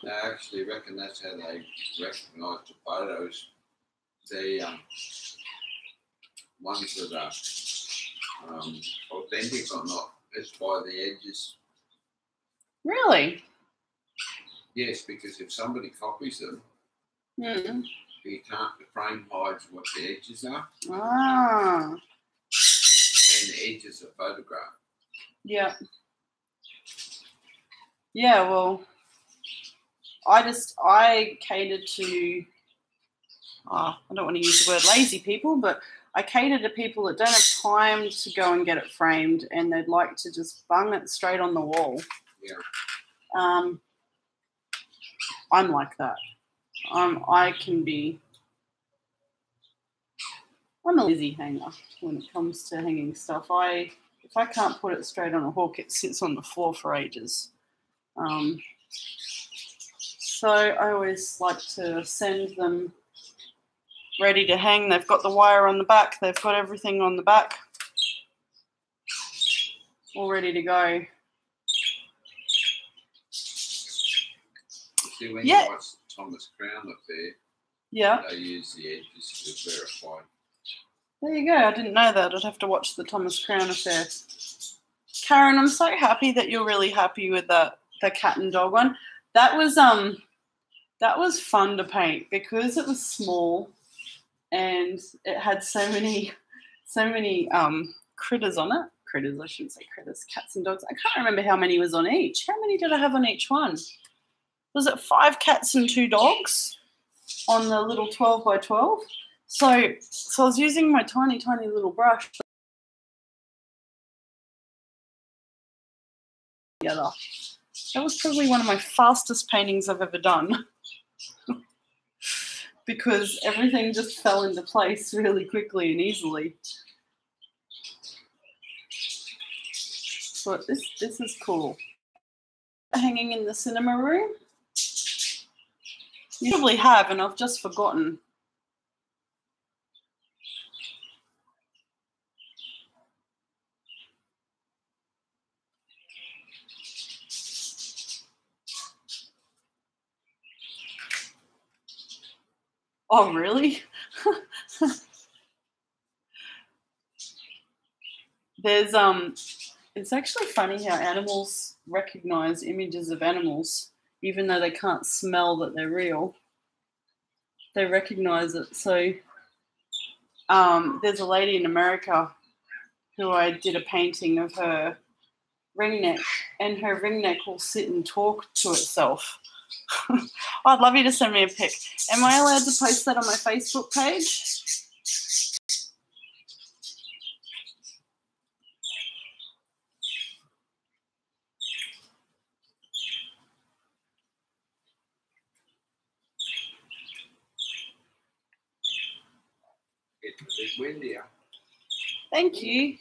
I actually reckon that's how they recognise the photos. The ones that are authentic or not, is by the edges. Really? Yes, because if somebody copies them, Mm. you can't, the frame hides what the edges are, Ah. and the edges are photographed. Yeah. Yeah, well, I cater to, I don't want to use the word lazy people, but I cater to people that don't have time to go and get it framed and they'd like to just bung it straight on the wall. Yeah. I'm like that. I'm a lazy hanger when it comes to hanging stuff. If I can't put it straight on a hook, it sits on the floor for ages. So I always like to send them ready to hang. They've got the wire on the back. They've got everything on the back, all ready to go. See, when you watch Thomas Crown Affair, they use the edges to verify. There you go. I didn't know that. I'd have to watch the Thomas Crown Affair. Karen, I'm so happy that you're really happy with the cat and dog one. That was fun to paint because it was small and it had so many critters on it. Critters, I shouldn't say critters, cats and dogs. I can't remember how many was on each. How many did I have on each one? Was it 5 cats and 2 dogs on the little 12 by 12? So I was using my tiny, tiny little brush together. That was probably one of my fastest paintings I've ever done because everything just fell into place really quickly and easily. But this is cool. Hanging in the cinema room. You probably have, and I've just forgotten. Oh, really? It's actually funny how animals recognize images of animals, even though they can't smell that they're real. They recognize it. So there's a lady in America who I did a painting of her ringneck, and her ringneck will sit and talk to itself. I'd love you to send me a pic. Am I allowed to post that on my Facebook page? It's a bit windier. Thank you.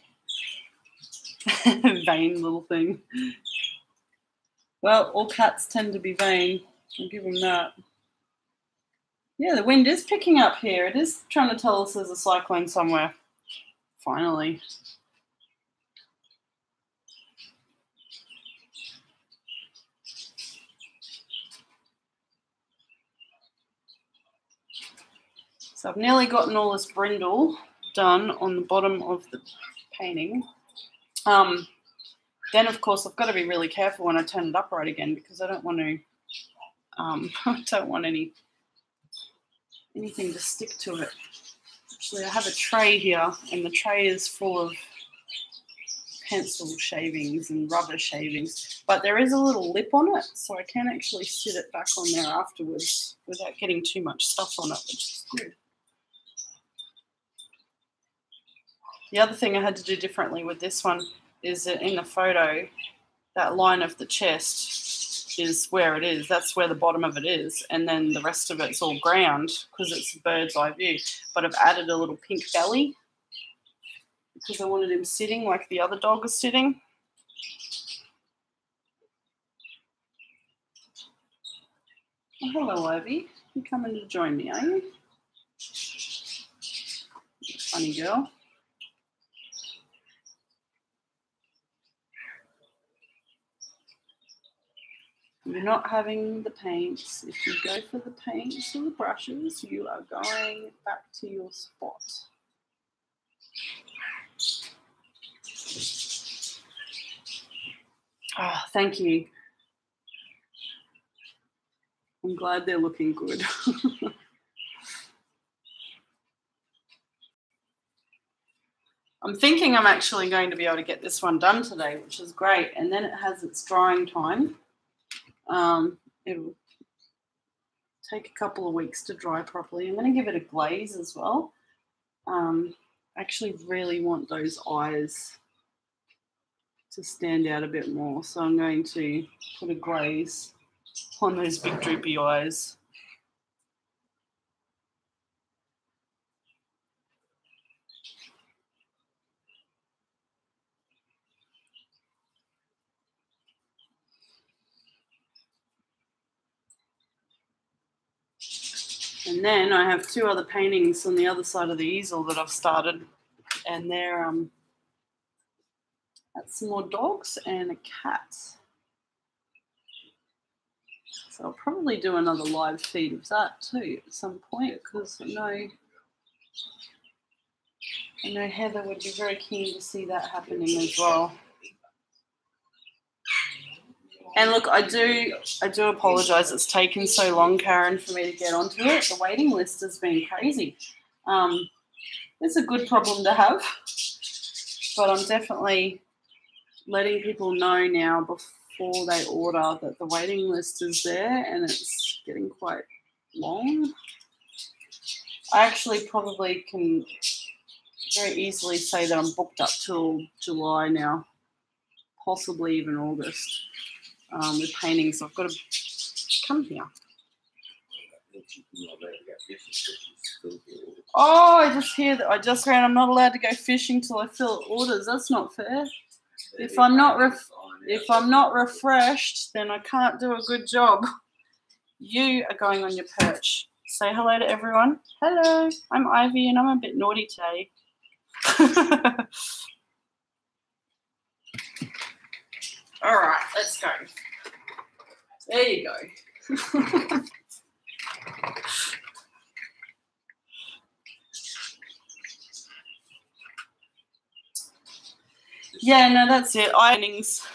Vain little thing. Well, all cats tend to be vain. I'll give them that. Yeah, the wind is picking up here. It is trying to tell us there's a cyclone somewhere. Finally. So I've nearly gotten all this brindle done on the bottom of the painting. Then, of course, I've got to be really careful when I turn it upright again because I don't want to. I don't want anything to stick to it. Actually, I have a tray here, and the tray is full of pencil shavings and rubber shavings. But there is a little lip on it, so I can actually sit it back on there afterwards without getting too much stuff on it, which is good. The other thing I had to do differently with this one is that in the photo, that line of the chest is where it is. That's where the bottom of it is. And then the rest of it's all ground because it's a bird's eye view. But I've added a little pink belly because I wanted him sitting like the other dog is sitting. Oh, hello, Ivy. You're coming to join me, are you? Funny girl. You're not having the paints. If you go for the paints or the brushes, you are going back to your spot. Oh, thank you. I'm glad they're looking good. I'm thinking I'm actually going to be able to get this one done today, which is great. And then it has its drying time. It'll take a couple of weeks to dry properly. I'm going to give it a glaze as well. I actually really want those eyes to stand out a bit more. So I'm going to put a glaze on those big droopy eyes. And then I have two other paintings on the other side of the easel that I've started, and they're that's some more dogs and a cat. So I'll probably do another live feed of that too at some point, because I know Heather would be very keen to see that happening as well. And look, I do apologise. It's taken so long, Karen, for me to get onto it. The waiting list has been crazy. It's a good problem to have, but I'm definitely letting people know now before they order that the waiting list is there and it's getting quite long. I actually probably can very easily say that I'm booked up till July now, possibly even August. With paintings, I've got to come here. Oh, I just hear that. I just ran. I'm not allowed to go fishing till I fill orders. That's not fair. If I'm not refreshed, then I can't do a good job. You are going on your perch. Say hello to everyone. Hello, I'm Ivy, and I'm a bit naughty today. All right, let's go. There you go. Yeah, no, that's it. Ironings.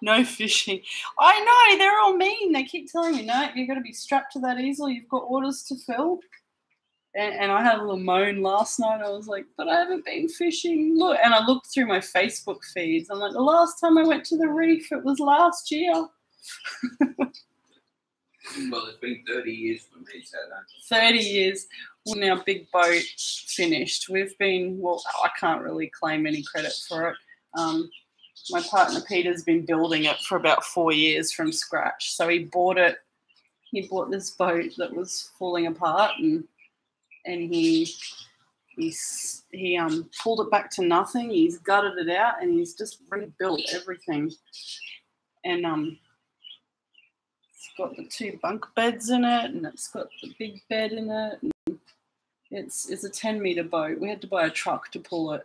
No fishing. I know, they're all mean. They keep telling me, no, you've got to be strapped to that easel. You've got orders to fill. And I had a little moan last night. I was like, but I haven't been fishing. Look, and I looked through my Facebook feeds. I'm like, the last time I went to the reef, it was last year. Well, it's been 30 years for me, so 30 years. When our big boat finished, we've been, well, I can't really claim any credit for it. My partner Peter's been building it for about 4 years from scratch. So he bought it. He bought this boat that was falling apart, and he pulled it back to nothing. He's gutted it out, and he's just rebuilt everything. And it's got the 2 bunk beds in it, and it's got the big bed in it. And it's a 10-meter boat. We had to buy a truck to pull it,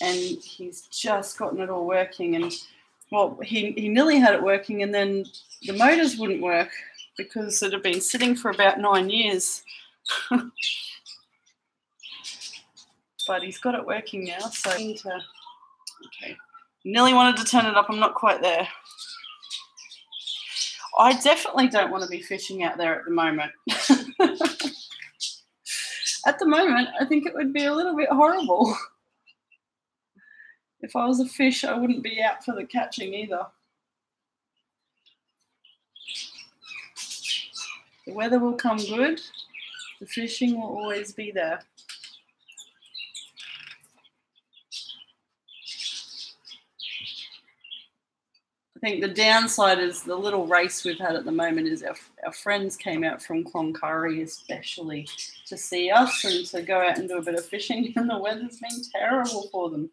and he's just gotten it all working. And well, he nearly had it working, and then the motors wouldn't work because it had been sitting for about 9 years. But he's got it working now, so I need to. Okay, nearly wanted to turn it up. I'm not quite there. I definitely don't want to be fishing out there at the moment. At the moment, I think it would be a little bit horrible. If I was a fish, I wouldn't be out for the catching either. The weather will come good. The fishing will always be there. I think the downside is the little race we've had at the moment is our friends came out from Cloncurry especially, to see us and to go out and do a bit of fishing, and the weather's been terrible for them.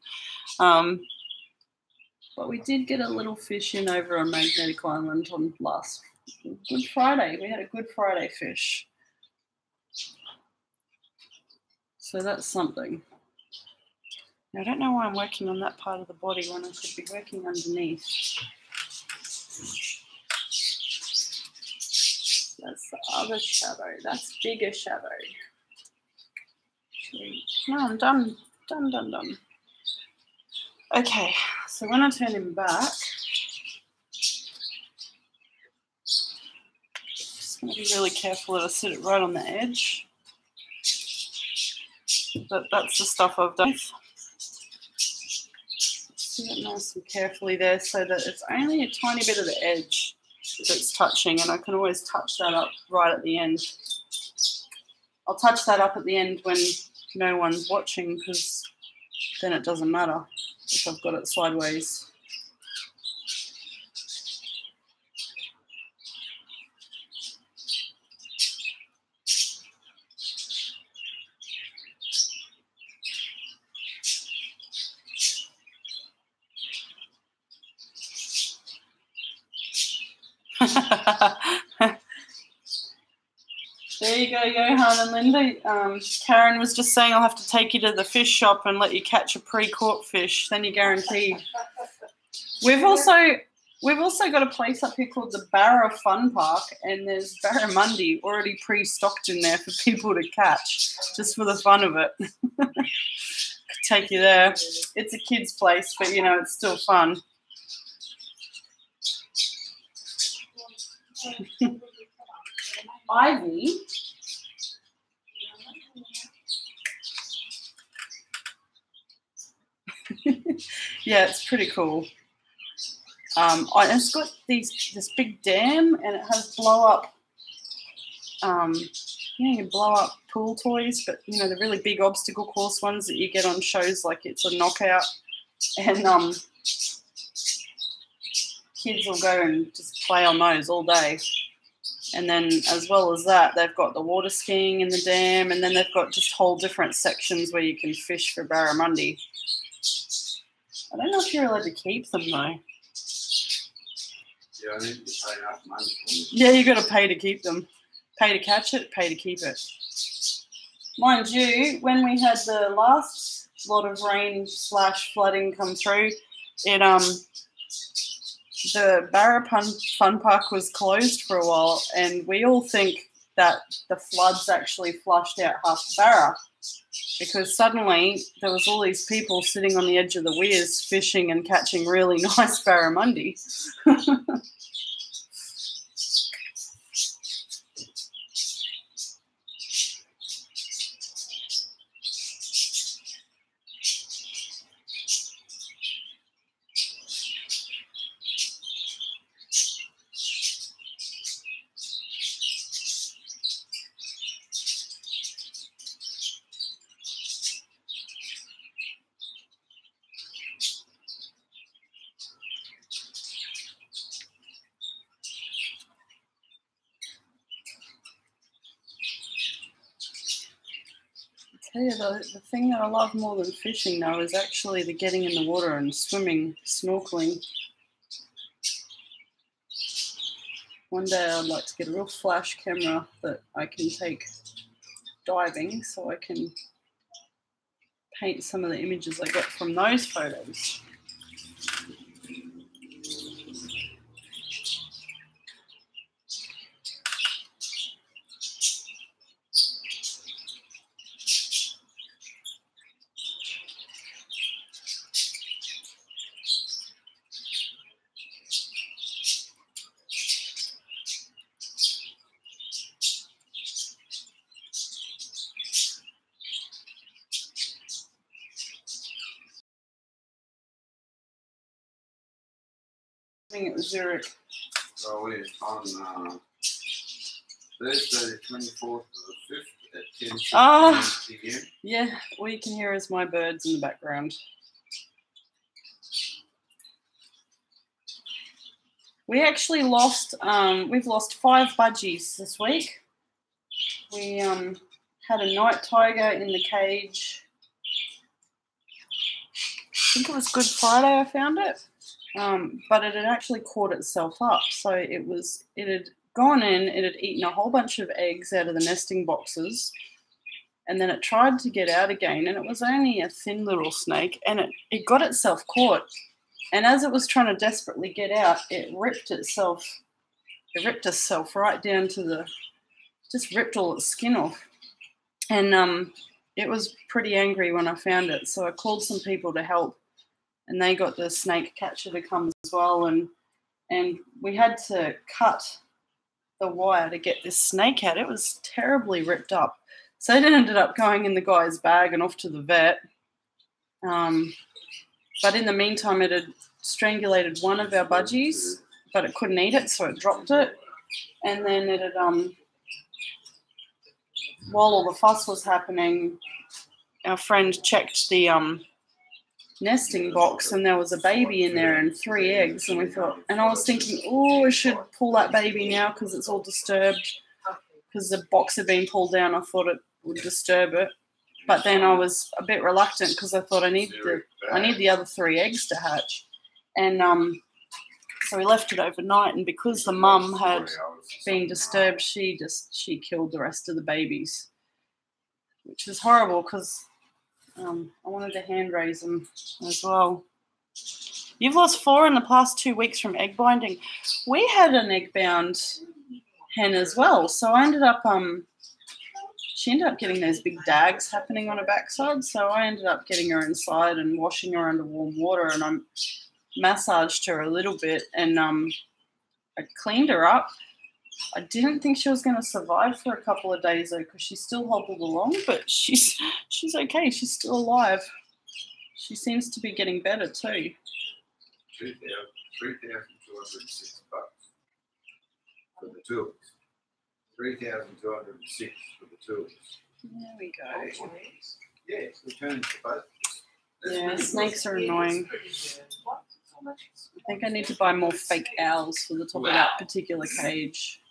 But we did get a little fish in over on Magnetic Island on last Good Friday. We had a Good Friday fish. So that's something. Now, I don't know why I'm working on that part of the body when I could be working underneath. That's the other shadow. That's bigger shadow. No, I'm done. Done. Okay, so when I turn him back, just going to be really careful that I sit it right on the edge. But that's the stuff I've done. Sit it nice and carefully there so that it's only a tiny bit of the edge that's touching, and I can always touch that up right at the end. I'll touch that up at the end when no one's watching, because then it doesn't matter if I've got it sideways. There you go, Johan and Linda. Karen was just saying I'll have to take you to the fish shop and let you catch a pre-caught fish. Then you're guaranteed. We've also got a place up here called the Barra Fun Park, and there's barramundi already pre-stocked in there for people to catch, just for the fun of it. Take you there. It's a kid's place, but you know, it's still fun. Ivy. Yeah, it's pretty cool. It's got this big dam, and it has blow up. You can blow up pool toys, but you know, the really big obstacle course ones that you get on shows like It's a Knockout, and kids will go and just play on those all day. And then as well as that, they've got the water skiing in the dam, and then they've got just whole different sections where you can fish for barramundi. I don't know if you're allowed to keep them though. Yeah, I need to pay enough money for them. Yeah, you got to pay to keep them. Pay to catch it, pay to keep it. Mind you, when we had the last lot of rain / flooding come through, the Barra Fun Park was closed for a while, and we all think that the floods actually flushed out half the Barra, because suddenly there was all these people sitting on the edge of the weirs fishing and catching really nice barramundi. The thing that I love more than fishing now is actually the getting in the water and swimming, snorkeling. One day I'd like to get a real flash camera that I can take diving, so I can paint some of the images I get from those photos. I think it was Zurich. So we're on Thursday the 24th of the 5th at 10 p.m. Yeah, all you can hear is my birds in the background. We actually lost, we've lost 5 budgies this week. We had a night tiger in the cage. I think it was Good Friday I found it, but it had actually caught itself up. So it had gone in, it had eaten a whole bunch of eggs out of the nesting boxes, and then it tried to get out again, and it was only a thin little snake, and it got itself caught. And as it was trying to desperately get out, it ripped itself right down to just ripped all its skin off. And it was pretty angry when I found it, so I called some people to help, and they got the snake catcher to come as well, and we had to cut the wire to get this snake out. It was terribly ripped up. So it ended up going in the guy's bag and off to the vet. But in the meantime, it had strangulated one of our budgies, but it couldn't eat it, so it dropped it. And then it had, while all the fuss was happening, our friend checked the nesting box, and there was a baby in there and 3 eggs. And I was thinking, oh, I should pull that baby now because it's all disturbed. Because the box had been pulled down, I thought it would disturb it. But then I was a bit reluctant because I thought I need the other 3 eggs to hatch. And so we left it overnight, and because the mum had been disturbed, she killed the rest of the babies, which was horrible because I wanted to hand raise them as well. You've lost 4 in the past 2 weeks from egg binding. We had an egg bound hen as well, so I ended up she ended up getting those big dags happening on her backside, so I ended up getting her inside and washing her under warm water, and I massaged her a little bit, and I cleaned her up. I didn't think she was going to survive for a couple of days though, because she still hobbled along, but she's okay. She's still alive. She seems to be getting better too. $3,206 for the 2 weeks. 3,206 for the 2 weeks. There we go. Yeah, it's returning to both. Yeah, snakes are annoying. I think I need to buy more fake owls for the top of that particular cage.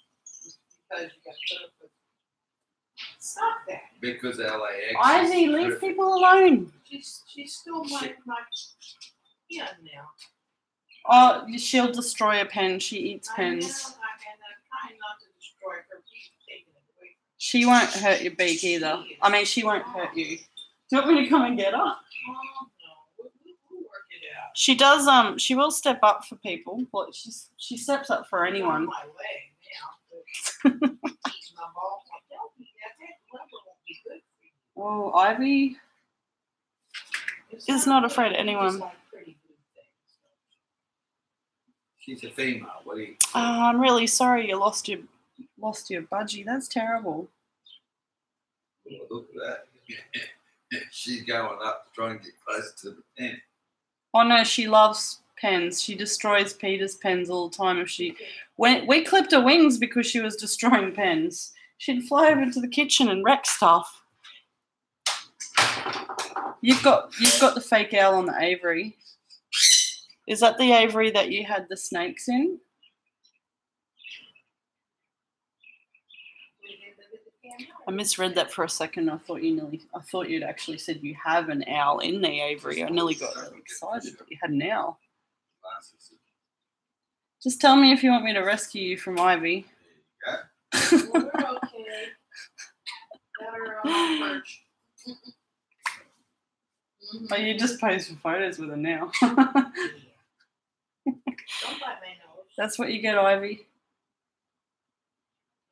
Stop that. Because LAX. Ivy, leave people alone. She's still my hen now. Oh, she'll destroy a pen. She eats pens. I know, and I'm trying not to destroy her beak, taking it away. She won't hurt your beak either. I mean, she won't hurt you. Do you want me to come and get her? Oh no, we'll work it out. She does. She will step up for people. But she steps up for anyone. On my leg now. But my ball won't help me. That rubber won't be good for you. Oh, Ivy is not afraid of anyone. She's a female. What do you? I'm really sorry you lost your budgie. That's terrible. Well, look at that. She's going up to try and get close to the pen. Oh no, she loves pens. She destroys Peter's pens all the time. We clipped her wings because she was destroying pens. She'd fly over to the kitchen and wreck stuff. You've got the fake owl on the aviary. Is that the aviary that you had the snakes in? I misread that for a second. I thought you'd actually said you have an owl in the aviary. I nearly got really excited that you had an owl. Just tell me if you want me to rescue you from Ivy. Yeah. We're okay. Got her on perch. Oh, you just posed for photos with her now. Don't bite my nose. That's what you get, Ivy.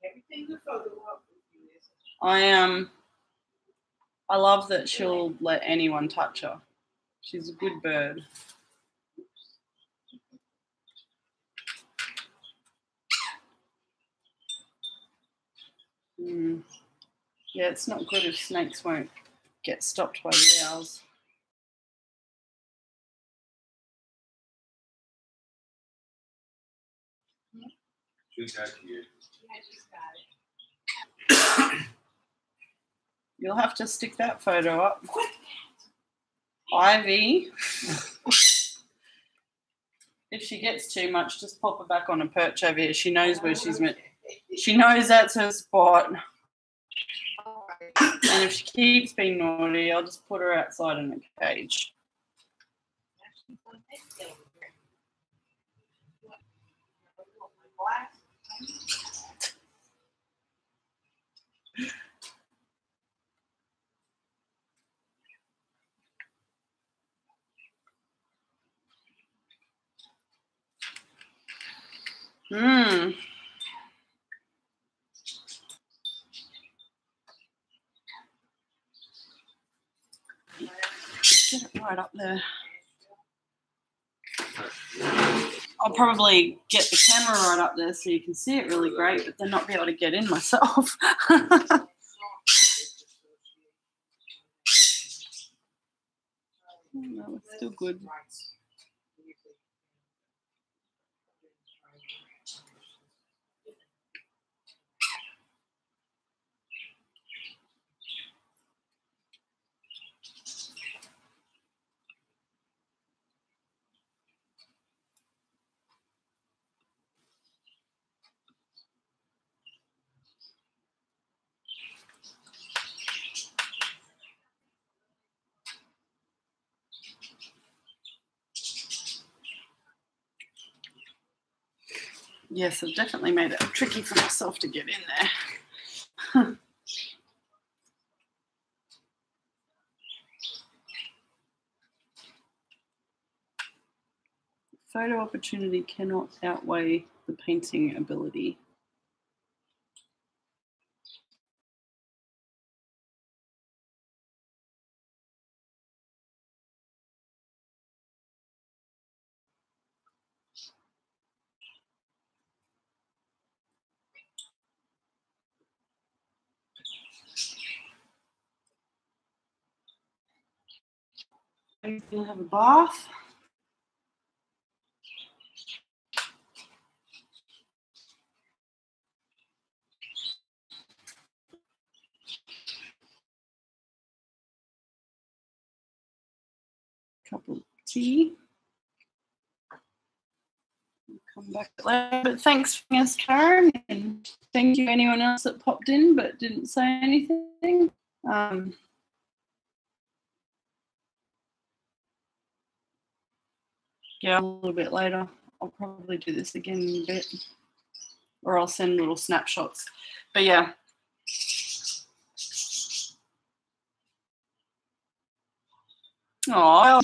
Everything's a photo op with you, isn't it? I love that she'll let anyone touch her. She's a good bird. Yeah, it's not good if snakes won't get stopped by the owls. Should go to you. I just got it. You'll have to stick that photo up. Ivy. If she gets too much, just pop her back on a perch over here. She knows where she's meant. She knows that's her spot. All And if she keeps being naughty, I'll just put her outside in a cage. Mmm. Get it right up there. I'll probably get the camera right up there so you can see it really great, but then not be able to get in myself. No, it's still good. Yes, I've definitely made it tricky for myself to get in there. Photo opportunity cannot outweigh the painting ability. I'm gonna have a bath. Cup of tea. Come back later. But thanks, Karen, and thank you anyone else that popped in but didn't say anything. Yeah, a little bit later. I'll probably do this again in a bit, or I'll send little snapshots. But yeah. Oh.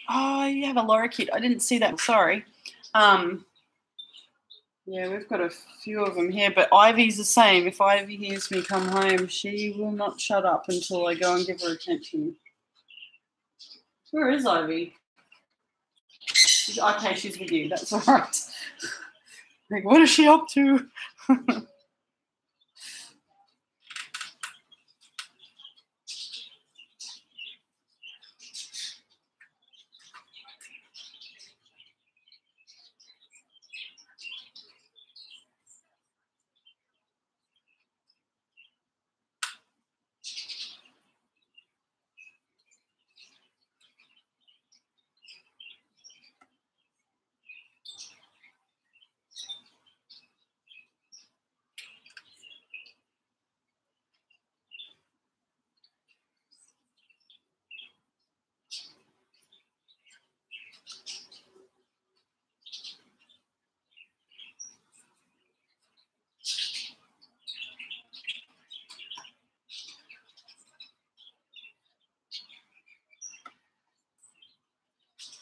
Oh, you have a lorikeet. I didn't see that. Sorry. Yeah, we've got a few of them here, but Ivy's the same. If Ivy hears me come home, she will not shut up until I go and give her attention. Where is Ivy? Okay, she's with you. That's all right. Like, what is she up to?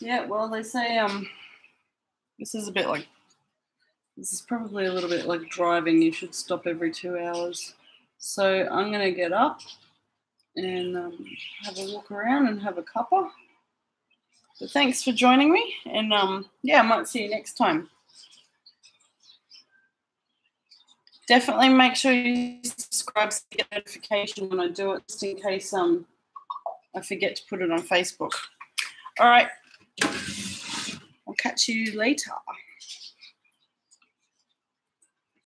Yeah, well, they say this is probably a little bit like driving. You should stop every 2 hours. So I'm going to get up and have a walk around and have a cuppa. But thanks for joining me. And yeah, I might see you next time. Definitely make sure you subscribe so you get a notification when I do it, just in case I forget to put it on Facebook. All right. I'll catch you later.